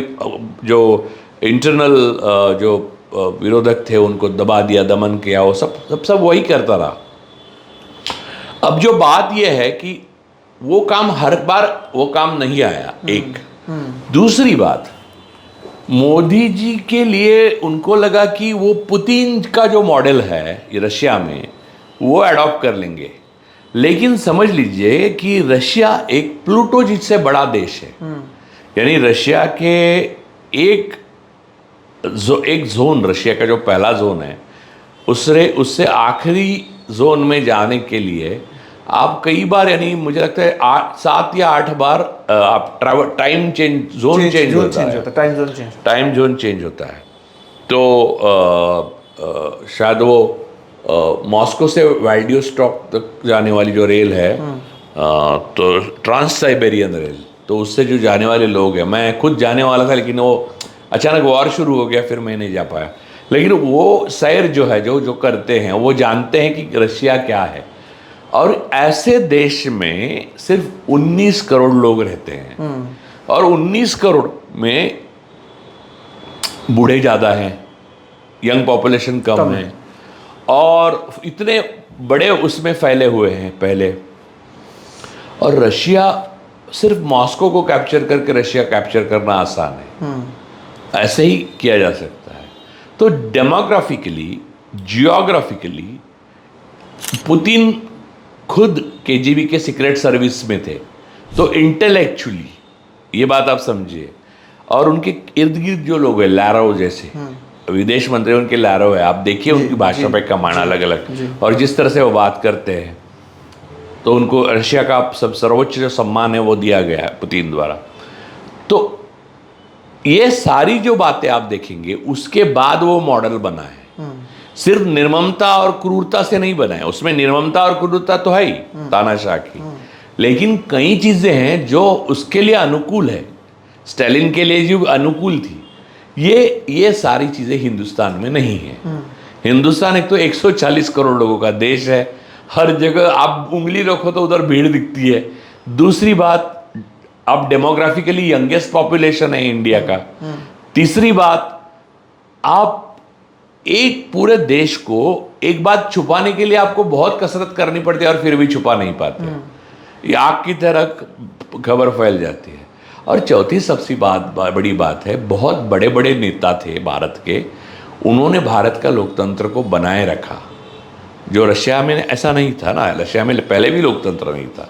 जो इंटरनल जो विरोधक थे उनको दबा दिया, दमन किया, वो सब वही करता रहा। अब जो बात यह है कि वो काम हर बार वो काम नहीं आया। एक दूसरी बात, मोदी जी के लिए उनको लगा कि वो पुतिन का जो मॉडल है रशिया में वो अडॉप्ट कर लेंगे, लेकिन समझ लीजिए कि रशिया एक प्लूटो जिससे बड़ा देश है। यानी रशिया के एक जोन, रशिया का जो पहला जोन है, उससे आखिरी जोन में जाने के लिए आप कई बार, यानी मुझे लगता है 7 या 8 बार आप टाइम जोन चेंज होता है। टाइम जोन चेंज होता है। तो शायद वो मॉस्को से व्लादिवोस्टॉक तक जाने वाली जो रेल है, तो ट्रांस साइबेरियन रेल, तो उससे जो जाने वाले लोग हैं, मैं खुद जाने वाला था लेकिन वो अचानक वॉर शुरू हो गया, फिर मैं नहीं जा पाया। लेकिन वो सैर जो है, जो करते हैं, वो जानते हैं कि रशिया क्या है। और ऐसे देश में सिर्फ 19 करोड़ लोग रहते हैं, और 19 करोड़ में बूढ़े ज़्यादा हैं, यंग पॉपुलेशन कम है, और इतने बड़े उसमें फैले हुए हैं पहले। और रशिया, सिर्फ मॉस्को को कैप्चर करके रशिया कैप्चर करना आसान है, ऐसे ही किया जा सकता है। तो डेमोग्राफिकली, जियोग्राफिकली पुतिन खुद केजीबी के सीक्रेट सर्विस में थे, तो इंटेलेक्चुअली ये बात आप समझिए। और उनके इर्द गिर्द जो लोग हैं, लारोव जैसे विदेश मंत्री, उनके लारोव है, आप देखिए उनकी भाषा पे कमान अलग अलग, और जिस तरह से वो बात करते हैं, तो उनको रशिया का सब सर्वोच्च जो सम्मान है वो दिया गया है पुतिन द्वारा। तो ये सारी जो बातें आप देखेंगे, उसके बाद वो मॉडल बना है। सिर्फ निर्ममता और क्रूरता से नहीं बना है, उसमें निर्ममता और क्रूरता तो है ही तानाशाह की, लेकिन कई चीजें हैं जो उसके लिए अनुकूल है, स्टालिन के लिए जो अनुकूल थी, ये सारी चीजें हिंदुस्तान में नहीं है। हिंदुस्तान एक तो 140 करोड़ लोगों का देश है, हर जगह आप उंगली रखो तो उधर भीड़ दिखती है। दूसरी बात, अब डेमोग्राफिकली यंगेस्ट पॉपुलेशन है इंडिया का। तीसरी बात, आप एक पूरे देश को एक बात छुपाने के लिए आपको बहुत कसरत करनी पड़ती है, और फिर भी छुपा नहीं पाते, ये आग की तरह खबर फैल जाती है। और चौथी सबसे बड़ी बात है, बहुत बड़े बड़े नेता थे भारत के, उन्होंने भारत का लोकतंत्र को बनाए रखा, जो रशिया में ऐसा नहीं था ना। रशिया में पहले भी लोकतंत्र नहीं था।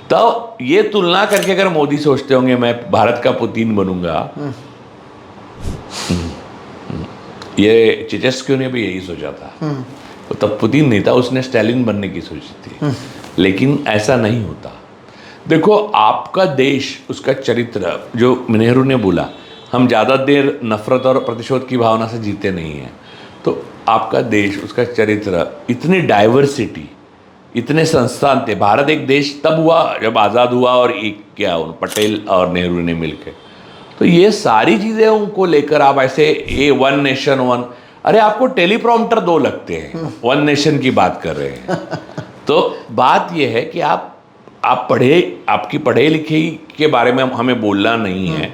तो ये तुलना करके अगर मोदी सोचते होंगे मैं भारत का पुतिन बनूंगा, ये चेचेस्क्यू ने भी यही सोचा था, तो तब पुतिन नहीं था, उसने स्टालिन बनने की सोची थी। लेकिन ऐसा नहीं होता। देखो, आपका देश, उसका चरित्र, जो नेहरू ने बोला, हम ज़्यादा देर नफरत और प्रतिशोध की भावना से जीते नहीं हैं। तो आपका देश, उसका चरित्र, इतनी डाइवर्सिटी, इतने संस्थान थे। भारत एक देश तब हुआ जब आज़ाद हुआ, और एक क्या पटेल और नेहरू ने मिलकर, तो ये सारी चीज़ें उनको लेकर आप ऐसे ये वन नेशन वन, अरे आपको टेलीप्रॉम्प्टर 2 लगते हैं, वन नेशन की बात कर रहे हैं। तो बात यह है कि आप आपकी पढ़े लिखे के बारे में हमें बोलना नहीं है,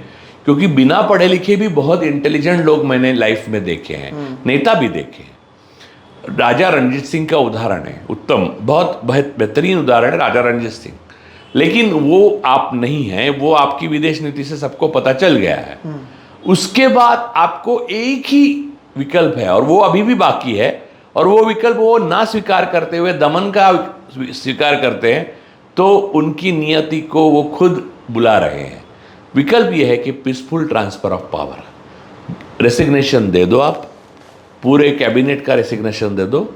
क्योंकि बिना पढ़े लिखे भी बहुत इंटेलिजेंट लोग मैंने लाइफ में देखे हैं, नेता भी देखे हैं। राजा रणजीत सिंह का उदाहरण है, उत्तम, बहुत बेहतरीन उदाहरण है राजा रणजीत सिंह। लेकिन वो आप नहीं हैं, वो आपकी विदेश नीति से सबको पता चल गया है। उसके बाद आपको एक ही विकल्प है, और वो अभी भी बाकी है, और वो विकल्प वो ना स्वीकार करते हुए दमन का स्वीकार करते हैं, तो उनकी नियति को वो खुद बुला रहे हैं। विकल्प ये है कि peaceful transfer of power, resignation दे दो, आप पूरे कैबिनेट का रेसिग्नेशन दे दो,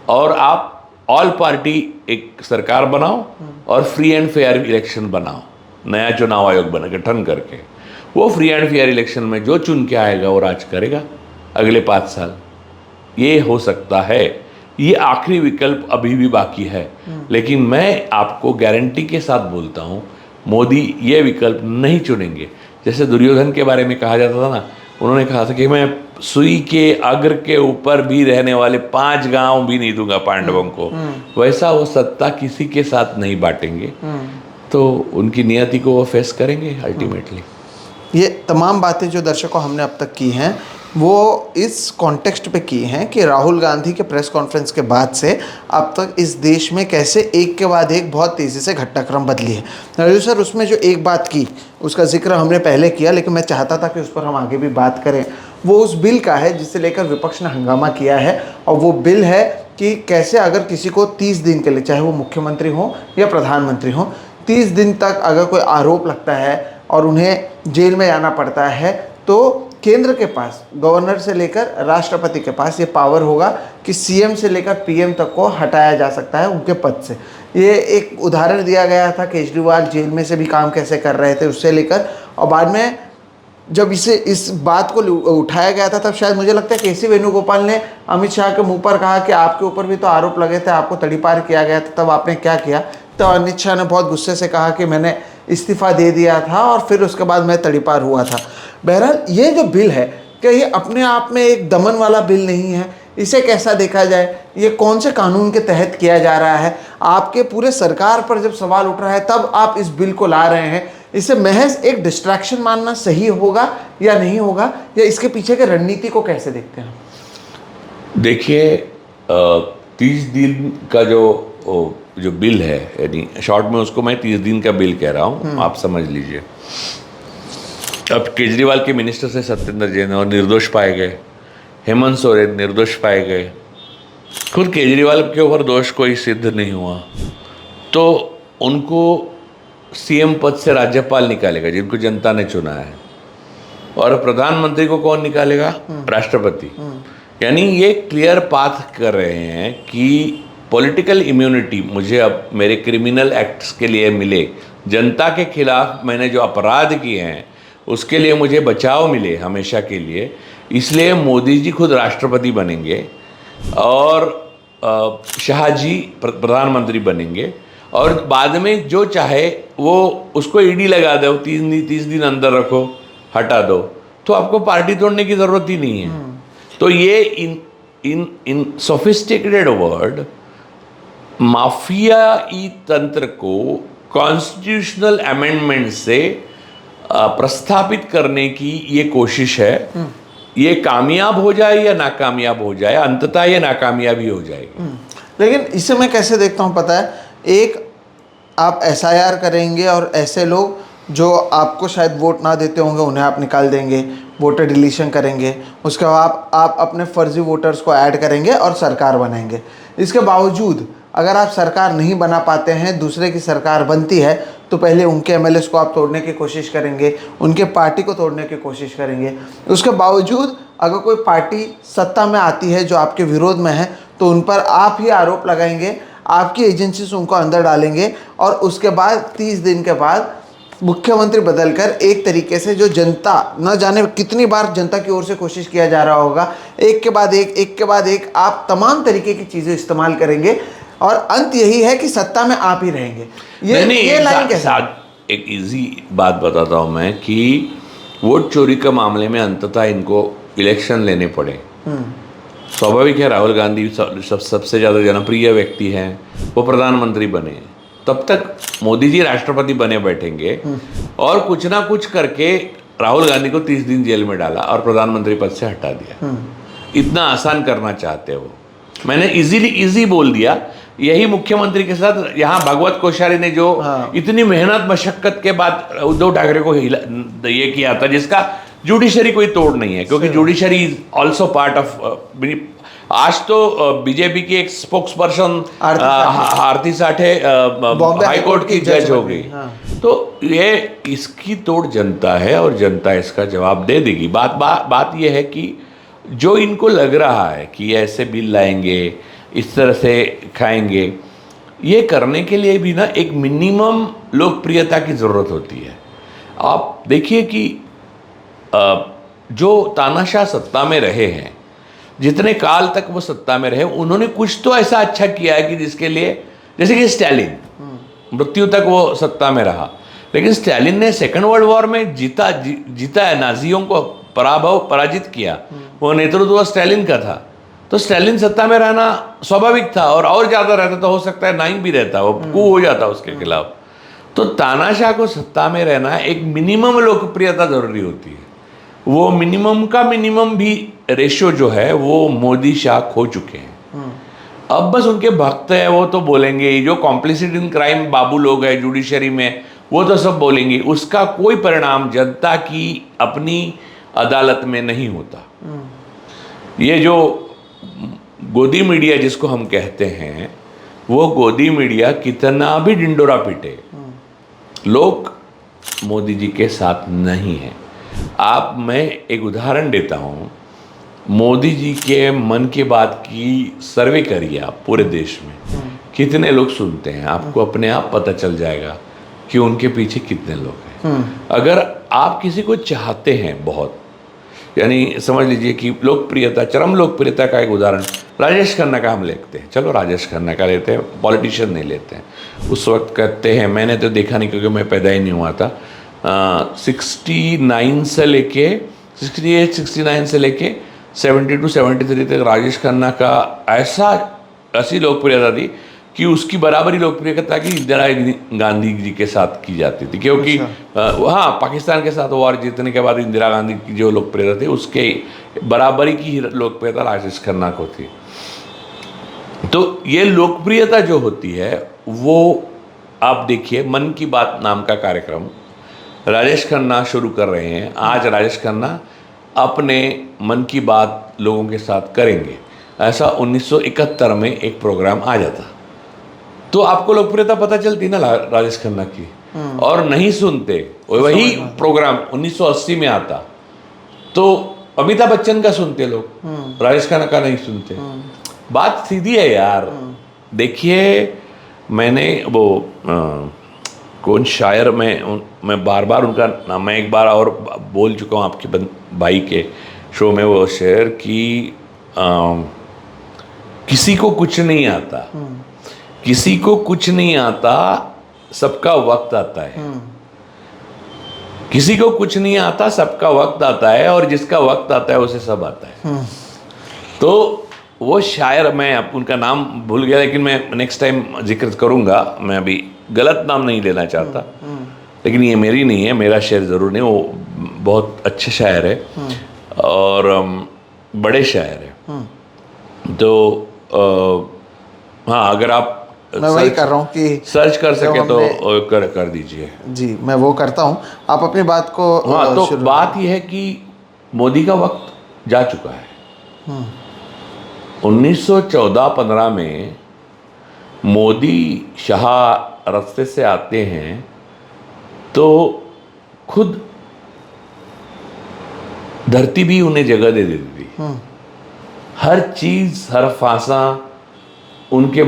और आप ऑल पार्टी एक सरकार बनाओ, और फ्री एंड फेयर इलेक्शन बनाओ, नया चुनाव आयोग गठन करके। वो फ्री एंड फेयर इलेक्शन में जो चुन के आएगा वो राज करेगा अगले 5 साल। ये हो सकता है, ये आखिरी विकल्प अभी भी बाकी है। लेकिन मैं आपको गारंटी के साथ बोलता हूँ, मोदी ये विकल्प नहीं चुनेंगे। जैसे दुर्योधन के बारे में कहा जाता था ना, उन्होंने कहा था कि मैं सुई के अग्र के ऊपर भी रहने वाले 5 गांव भी नहीं दूंगा पांडवों को। वैसा वो सत्ता किसी के साथ नहीं बांटेंगे, तो उनकी नियति को वो फेस करेंगे अल्टीमेटली। ये तमाम बातें जो दर्शकों हमने अब तक की हैं, वो इस कॉन्टेक्स्ट पे की हैं कि राहुल गांधी के प्रेस कॉन्फ्रेंस के बाद से अब तक इस देश में कैसे एक के बाद एक बहुत तेज़ी से घटनाक्रम बदली है। राजू सर, उसमें जो एक बात की, उसका जिक्र हमने पहले किया, लेकिन मैं चाहता था कि उस पर हम आगे भी बात करें। वो उस बिल का है जिसे लेकर विपक्ष ने हंगामा किया है, और वो बिल है कि कैसे अगर किसी को 30 दिन के लिए, चाहे वो मुख्यमंत्री हो या प्रधानमंत्री हो, 30 दिन तक अगर कोई आरोप लगता है और उन्हें जेल में जाना पड़ता है, तो केंद्र के पास, गवर्नर से लेकर राष्ट्रपति के पास ये पावर होगा कि सीएम से लेकर पीएम तक को हटाया जा सकता है उनके पद से। ये एक उदाहरण दिया गया था, केजरीवाल जेल में से भी काम कैसे कर रहे थे उससे लेकर, और बाद में जब इस बात को उठाया गया था तब शायद मुझे लगता है केसी वेणुगोपाल ने अमित शाह के मुंह पर कहा कि आपके ऊपर भी तो आरोप लगे थे, आपको तड़ीपार किया गया था, तब आपने क्या किया? तो अमित शाह ने बहुत गुस्से से कहा कि मैंने इस्तीफा दे दिया था और फिर उसके बाद मैं तड़ीपार हुआ था। बहरहाल ये जो बिल है क्या ये अपने आप में एक दमन वाला बिल नहीं है? इसे कैसा देखा जाए? ये कौन से कानून के तहत किया जा रहा है? आपके पूरे सरकार पर जब सवाल उठ रहा है तब आप इस बिल को ला रहे हैं। इसे महज एक डिस्ट्रैक्शन मानना सही होगा या नहीं होगा, या इसके पीछे के रणनीति को कैसे देखते हैं? देखिए 30 दिन का जो बिल है, यानी शॉर्ट में उसको मैं 30 दिन का बिल कह रहा हूँ, आप समझ लीजिए। अब केजरीवाल के मिनिस्टर से सत्येंद्र जैन और निर्दोष पाए गए, हेमंत सोरेन निर्दोष पाए गए, खुद केजरीवाल के ऊपर दोष कोई सिद्ध नहीं हुआ, तो उनको सीएम पद से राज्यपाल निकालेगा जिनको जनता ने चुना है, और प्रधानमंत्री को कौन निकालेगा? राष्ट्रपति। यानी ये क्लियर पाथ कर रहे हैं कि पॉलिटिकल इम्यूनिटी मुझे अब मेरे क्रिमिनल एक्ट्स के लिए मिले, जनता के खिलाफ मैंने जो अपराध किए हैं उसके लिए मुझे बचाव मिले हमेशा के लिए, इसलिए मोदी जी खुद राष्ट्रपति बनेंगे और शाह जी प्रधानमंत्री बनेंगे, और बाद में जो चाहे वो उसको ईडी लगा दो, 30 दिन अंदर रखो, हटा दो, तो आपको पार्टी तोड़ने की ज़रूरत ही नहीं है। तो ये इन सोफिस्टिकेटेड वर्ड माफियाई तंत्र को कॉन्स्टिट्यूशनल अमेंडमेंट से प्रस्थापित करने की ये कोशिश है। ये कामयाब हो जाए या नाकामयाब हो जाए, अंततः ये नाकामयाबी हो जाएगी। लेकिन इसे मैं कैसे देखता हूँ पता है, एक आप एसआईआर करेंगे और ऐसे लोग जो आपको शायद वोट ना देते होंगे उन्हें आप निकाल देंगे, वोटर डिलीशन करेंगे, उसके बाद आप अपने फर्जी वोटर्स को ऐड करेंगे और सरकार बनाएंगे। इसके बावजूद अगर आप सरकार नहीं बना पाते हैं, दूसरे की सरकार बनती है, तो पहले उनके एमएलएस को आप तोड़ने की कोशिश करेंगे, उनके पार्टी को तोड़ने की कोशिश करेंगे। उसके बावजूद अगर कोई पार्टी सत्ता में आती है जो आपके विरोध में है, तो उन पर आप ही आरोप लगाएंगे, आपकी एजेंसी से उनको अंदर डालेंगे, और उसके बाद 30 दिन के बाद मुख्यमंत्री बदलकर एक तरीके से जो जनता न जाने कितनी बार जनता की ओर से कोशिश किया जा रहा होगा, एक के बाद एक आप तमाम तरीके की चीज़ें इस्तेमाल करेंगे, और अंत यही है कि सत्ता में आप ही रहेंगे। ये लाइन कैसा? एक इजी बात बताता हूँ मैं कि वोट चोरी के मामले में अंततः इनको इलेक्शन लेने पड़े। स्वाभाविक है, राहुल गांधी सबसे ज़्यादा जनप्रिय व्यक्ति हैं, वो प्रधानमंत्री बने, तब तक मोदी जी राष्ट्रपति बने बैठेंगे, और कुछ ना कुछ करके राहुल गांधी को 30 दिन जेल में डाला और प्रधानमंत्री पद से हटा दिया। इतना आसान करना चाहते हो। मैंने इजी बोल दिया। यही मुख्यमंत्री के साथ यहाँ भगवत कोश्यारी ने जो इतनी मेहनत मशक्कत के बाद उद्धव ठाकरे को ये किया था, जिसका जुडिशरी कोई तोड़ नहीं है, क्योंकि judiciary is also part of. आज तो बीजेपी की एक स्पोक्स पर्सन आरती साठे हाई कोर्ट की जज हो गई। तो ये इसकी तोड़ जनता है और जनता इसका जवाब दे देगी। बात ये है कि जो इनको लग रहा है कि ऐसे बिल लाएंगे, इस तरह से खाएंगे, ये करने के लिए भी ना एक मिनिमम लोकप्रियता की ज़रूरत होती है। आप देखिए कि जो तानाशाह सत्ता में रहे हैं, जितने काल तक वो सत्ता में रहे, उन्होंने कुछ तो ऐसा अच्छा किया है कि जिसके लिए, जैसे कि स्टालिन मृत्यु तक वो सत्ता में रहा, लेकिन स्टालिन ने सेकेंड वर्ल्ड वॉर में जीता है, नाजियों को पराजित किया, वो नेतृत्व स्टालिन का था। तो स्टालिन सत्ता में रहना स्वाभाविक था, और ज़्यादा रहता तो हो सकता है नहीं भी रहता, वो कू हो जाता उसके खिलाफ। तो तानाशाह को सत्ता में रहना एक मिनिमम लोकप्रियता जरूरी होती है। वो मिनिमम का मिनिमम भी रेशियो जो है वो मोदी शाह खो चुके हैं। अब बस उनके भक्त है, वो तो बोलेंगे, जो कॉम्प्लिसिट इन क्राइम बाबू लोग हैं जुडिशरी में, वो तो सब बोलेंगे, उसका कोई परिणाम जनता की अपनी अदालत में नहीं होता। ये जो गोदी मीडिया जिसको हम कहते हैं, वो गोदी मीडिया कितना भी डिंडोरा पीटे, लोग मोदी जी के साथ नहीं है। मैं एक उदाहरण देता हूँ, मोदी जी के मन की बात की सर्वे करिए आप पूरे देश में, कितने लोग सुनते हैं, आपको अपने आप पता चल जाएगा कि उनके पीछे कितने लोग हैं। अगर आप किसी को चाहते हैं बहुत, यानी समझ लीजिए कि लोकप्रियता, चरम लोकप्रियता का एक उदाहरण राजेश खन्ना का हम लेते हैं, चलो राजेश खन्ना का लेते हैं, पॉलिटिशियन नहीं लेते हैं। उस वक्त कहते हैं, मैंने तो देखा नहीं क्योंकि मैं पैदा ही नहीं हुआ था, 69 से लेके 68 69 से लेके 72 73 तक राजेश खन्ना का ऐसी लोकप्रियता थी कि उसकी बराबरी लोकप्रियता की इंदिरा गांधी जी के साथ की जाती थी, क्योंकि हाँ, पाकिस्तान के साथ वार जीतने के बाद इंदिरा गांधी की जो लोकप्रियता थी उसके बराबरी की लोकप्रियता राजेश खन्ना को थी। तो ये लोकप्रियता जो होती है वो आप देखिए, मन की बात नाम का कार्यक्रम राजेश खन्ना शुरू कर रहे हैं। आज राजेश खन्ना अपने मन की बात लोगों के साथ करेंगे, ऐसा 1971 में एक प्रोग्राम आ जाता, तो आपको लोकप्रियता पता चलती ना राजेश खन्ना की। और नहीं सुनते, वही प्रोग्राम 1980 में आता तो अमिताभ बच्चन का सुनते लोग, राजेश खन्ना का नहीं सुनते। बात सीधी है यार। देखिए, मैंने वो कौन शायर, मैं बार बार उनका नाम, मैं एक बार और बोल चुका हूँ आपके भाई के शो में, वो शेर कि किसी को कुछ नहीं आता, किसी को कुछ नहीं आता, सबका वक्त आता है। किसी को कुछ नहीं आता, सबका वक्त आता है, और जिसका वक्त आता है उसे सब आता है। तो वो शायर, मैं अब उनका नाम भूल गया, लेकिन मैं नेक्स्ट टाइम जिक्र करूंगा। मैं अभी गलत नाम नहीं लेना चाहता, लेकिन ये मेरी नहीं है, मेरा शेर ज़रूर नहीं, वो बहुत अच्छे शायर है और बड़े शायर है। तो हाँ, अगर आप मैं वही कर रहा हूँ कि सर्च कर सके तो कर दीजिए। जी, मैं वो करता हूँ, आप अपनी बात को। हाँ, तो बात यह है कि मोदी का वक्त जा चुका है। 1914-15 में मोदी शाह रास्ते से आते हैं तो खुद धरती भी उन्हें जगह दे देती थी। हर चीज, हर फांसा उनके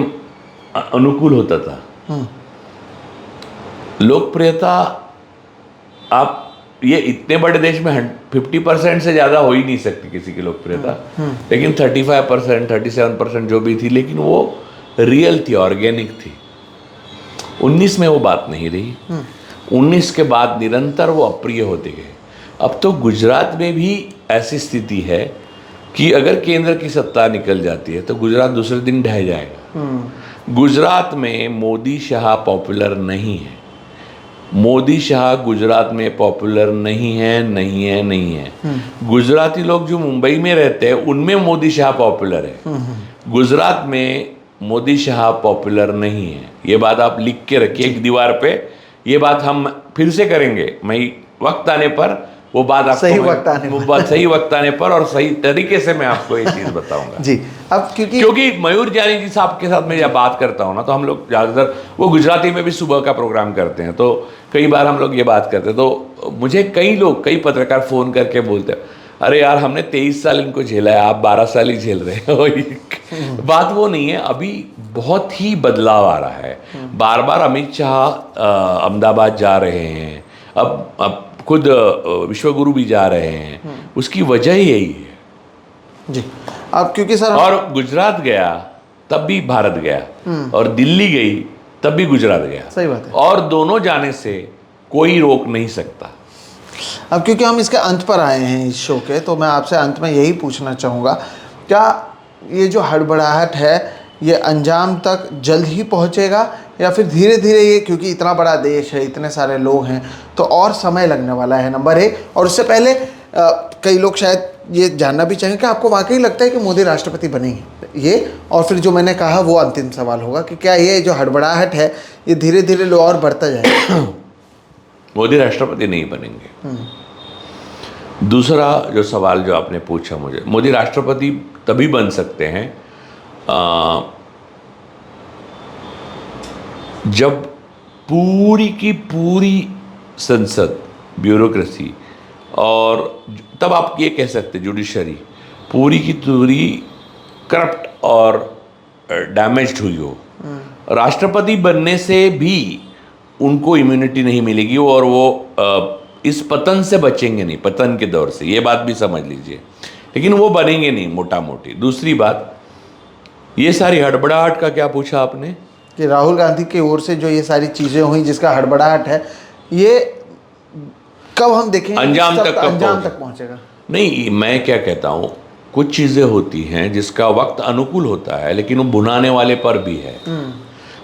अनुकूल होता था। लोकप्रियता, आप ये इतने बड़े देश में 50% से ज़्यादा हो ही नहीं सकती किसी की लोकप्रियता, लेकिन 35% 37% जो भी थी, लेकिन वो रियल थी, ऑर्गेनिक थी। 19 में वो बात नहीं रही। 19 के बाद निरंतर वो अप्रिय होते गए। अब तो गुजरात में भी ऐसी स्थिति है कि अगर केंद्र की सत्ता निकल जाती है तो गुजरात दूसरे दिन ढह जाएगा। गुजरात में मोदी शाह पॉपुलर नहीं है। मोदी शाह गुजरात में पॉपुलर नहीं है। गुजराती लोग जो मुंबई में रहते हैं उनमें मोदी शाह पॉपुलर है। गुजरात में मोदी शाह पॉपुलर नहीं है। ये बात आप लिख के रखिए एक दीवार पे। ये बात हम फिर से करेंगे, मैं वक्त आने पर वो बात आपको सही वक्त आने पर और सही तरीके से मैं आपको ये चीज़ बताऊंगा। जी, अब क्योंकि मयूर जानी जी साहब के साथ मैं जब बात करता हूँ ना, तो हम लोग ज़्यादातर वो गुजराती में भी सुबह का प्रोग्राम करते हैं, तो कई बार हम लोग ये बात करते हैं, तो मुझे कई पत्रकार फ़ोन करके बोलते हैं, अरे यार हमने 23 साल इनको झेला है, आप 12 साल ही झेल रहे हो। बात वो नहीं है, अभी बहुत ही बदलाव आ रहा है। बार बार अमित शाह अहमदाबाद जा रहे हैं, अब खुद विश्वगुरु भी जा रहे हैं। उसकी वजह यही है जी। अब क्योंकि सर, और गुजरात गया तब भी भारत गया, और दिल्ली गई तब भी गुजरात गया। सही बात है। और दोनों जाने से कोई रोक नहीं सकता। अब क्योंकि हम इसके अंत पर आए हैं इस शो के, तो मैं आपसे अंत में यही पूछना चाहूँगा, क्या ये जो हड़बड़ाहट है ये अंजाम तक जल्द ही पहुँचेगा, या फिर धीरे धीरे ये, क्योंकि इतना बड़ा देश है, इतने सारे लोग हैं, तो और समय लगने वाला है, नंबर 1। और उससे पहले कई लोग शायद ये जानना भी चाहेंगे कि आपको वाकई लगता है कि मोदी राष्ट्रपति बनेंगे, ये, और फिर जो मैंने कहा वो अंतिम सवाल होगा कि क्या ये जो हड़बड़ाहट है ये धीरे धीरे और बढ़ता जाएगा? मोदी राष्ट्रपति नहीं बनेंगे। दूसरा जो सवाल जो आपने पूछा मुझे, मोदी राष्ट्रपति तभी बन सकते हैं जब पूरी की पूरी संसद, ब्यूरोक्रेसी, और तब आप ये कह सकते जुडिशरी पूरी की पूरी करप्ट और डैमेज्ड हुई हो। राष्ट्रपति बनने से भी उनको इम्यूनिटी नहीं मिलेगी और वो इस पतन से बचेंगे नहीं, पतन के दौर से, ये बात भी समझ लीजिए। लेकिन वो बनेंगे नहीं मोटा मोटी। दूसरी बात, ये सारी हड़बड़ाहट का क्या पूछा आपने? कि राहुल गांधी की ओर से जो ये सारी चीज़ें हुई जिसका हड़बड़ाहट है, ये कब हम देखेंगे अंजाम तक कब अंजाम तक पहुंचेगा? नहीं, मैं क्या कहता हूँ, कुछ चीज़ें होती हैं जिसका वक्त अनुकूल होता है लेकिन वो बुनाने वाले पर भी है।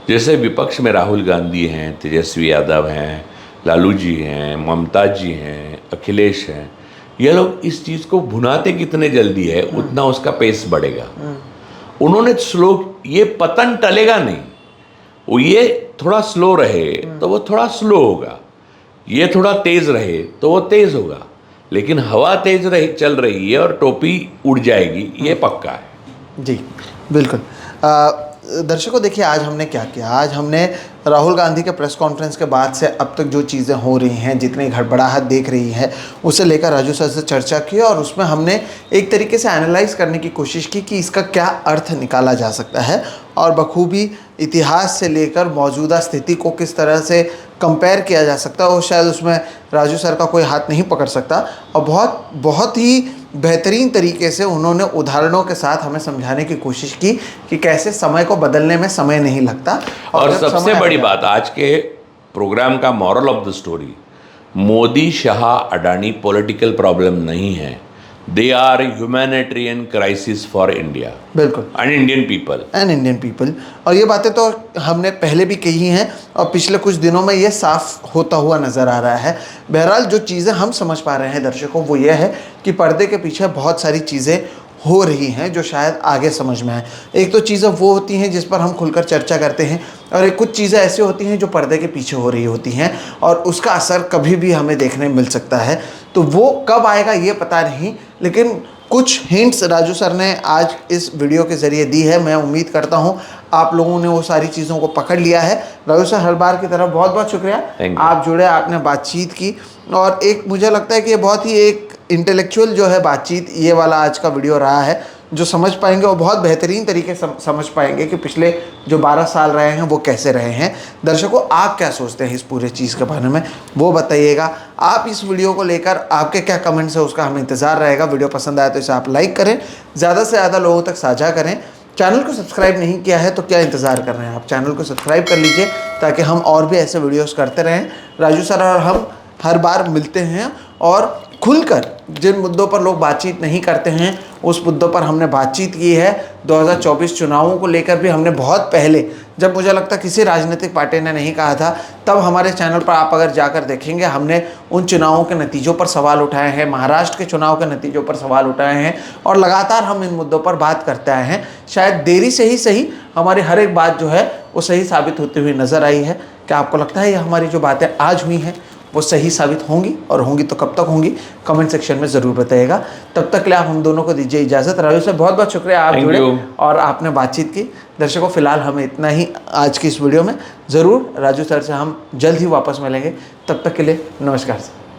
जैसे विपक्ष में राहुल गांधी हैं, तेजस्वी यादव हैं, लालू जी हैं, ममता जी हैं, अखिलेश हैं, ये लोग इस चीज़ को भुनाते कितने जल्दी है उतना उसका पेस बढ़ेगा। उन्होंने स्लो, ये पतन टलेगा नहीं, वो ये थोड़ा स्लो रहे तो वो थोड़ा स्लो होगा, ये थोड़ा तेज रहे तो वो तेज होगा। लेकिन हवा तेज रही चल रही है और टोपी उड़ जाएगी, ये पक्का है। जी बिल्कुल। दर्शकों देखिए, आज हमने क्या किया, आज हमने राहुल गांधी के प्रेस कॉन्फ्रेंस के बाद से अब तक जो चीज़ें हो रही हैं, जितनी घड़बड़ाहट देख रही है, उसे लेकर राजू सर से चर्चा की और उसमें हमने एक तरीके से एनालाइज करने की कोशिश की कि इसका क्या अर्थ निकाला जा सकता है और बखूबी इतिहास से लेकर मौजूदा स्थिति को किस तरह से कंपेयर किया जा सकता है। और शायद उसमें राजू सर का कोई हाथ नहीं पकड़ सकता और बहुत ही बेहतरीन तरीके से उन्होंने उदाहरणों के साथ हमें समझाने की कोशिश की कि कैसे समय को बदलने में समय नहीं लगता। और सबसे बड़ी बात, आज के प्रोग्राम का moral of the story, Modi Shah Adani political problem नहीं है, they are humanitarian crisis for India. बिल्कुल। And Indian people. और ये बातें तो हमने पहले भी कही हैं और पिछले कुछ दिनों में ये साफ होता हुआ नज़र आ रहा है। बहरहाल जो चीज़ें हम समझ पा रहे हैं दर्शकों, वो ये है कि पर्दे के पीछे बहुत सारी चीज़ें हो रही हैं जो शायद आगे समझ में आए। एक तो चीज़ें वो होती हैं जिस पर हम खुलकर चर्चा करते हैं और एक कुछ चीज़ें ऐसी होती हैं जो पर्दे के पीछे हो रही होती हैं और उसका असर कभी भी हमें देखने मिल सकता है। तो वो कब आएगा ये पता नहीं, लेकिन कुछ हिंट्स राजू सर ने आज इस वीडियो के ज़रिए दी है। मैं उम्मीद करता हूँ आप लोगों ने वो सारी चीज़ों को पकड़ लिया है। राजू सर, हर बार की तरफ बहुत बहुत शुक्रिया, आप जुड़े, आपने बातचीत की और एक मुझे लगता है कि ये बहुत ही एक इंटेलेक्चुअल जो है बातचीत ये वाला आज का वीडियो रहा है। जो समझ पाएंगे वो बहुत बेहतरीन तरीके से समझ पाएंगे कि पिछले जो 12 साल रहे हैं वो कैसे रहे हैं। दर्शकों, आप क्या सोचते हैं इस पूरे चीज़ के बारे में वो बताइएगा। आप इस वीडियो को लेकर आपके क्या कमेंट्स है उसका हमें इंतज़ार रहेगा। वीडियो पसंद आए तो इसे आप लाइक करें, ज़्यादा से ज़्यादा लोगों तक साझा करें। चैनल को सब्सक्राइब नहीं किया है तो क्या इंतज़ार कर रहे हैं, आप चैनल को सब्सक्राइब कर लीजिए ताकि हम और भी ऐसे वीडियोज़ करते रहें। राजू सर और हम हर बार मिलते हैं और खुलकर जिन मुद्दों पर लोग बातचीत नहीं करते हैं उस मुद्दों पर हमने बातचीत की है। 2024 चुनावों को लेकर भी हमने बहुत पहले, जब मुझे लगता किसी राजनीतिक पार्टी ने नहीं कहा था, तब हमारे चैनल पर आप अगर जाकर देखेंगे हमने उन चुनावों के नतीजों पर सवाल उठाए हैं, महाराष्ट्र के चुनाव के नतीजों पर सवाल उठाए हैं और लगातार हम इन मुद्दों पर बात करते आए हैं। शायद देरी से ही सही हमारी हर एक बात जो है वो सही साबित होती हुई नज़र आई है। क्या आपको लगता है ये हमारी जो बातें आज हुई हैं वो सही साबित होंगी, और होंगी तो कब तक होंगी, कमेंट सेक्शन में ज़रूर बताइएगा। तब तक के लिए आप हम दोनों को दीजिए इजाज़त। राजू सर, बहुत बहुत शुक्रिया, आप जुड़े और आपने बातचीत की। दर्शकों, फिलहाल हमें इतना ही आज की इस वीडियो में। ज़रूर राजू सर से हम जल्द ही वापस मिलेंगे, तब तक के लिए नमस्कार सर।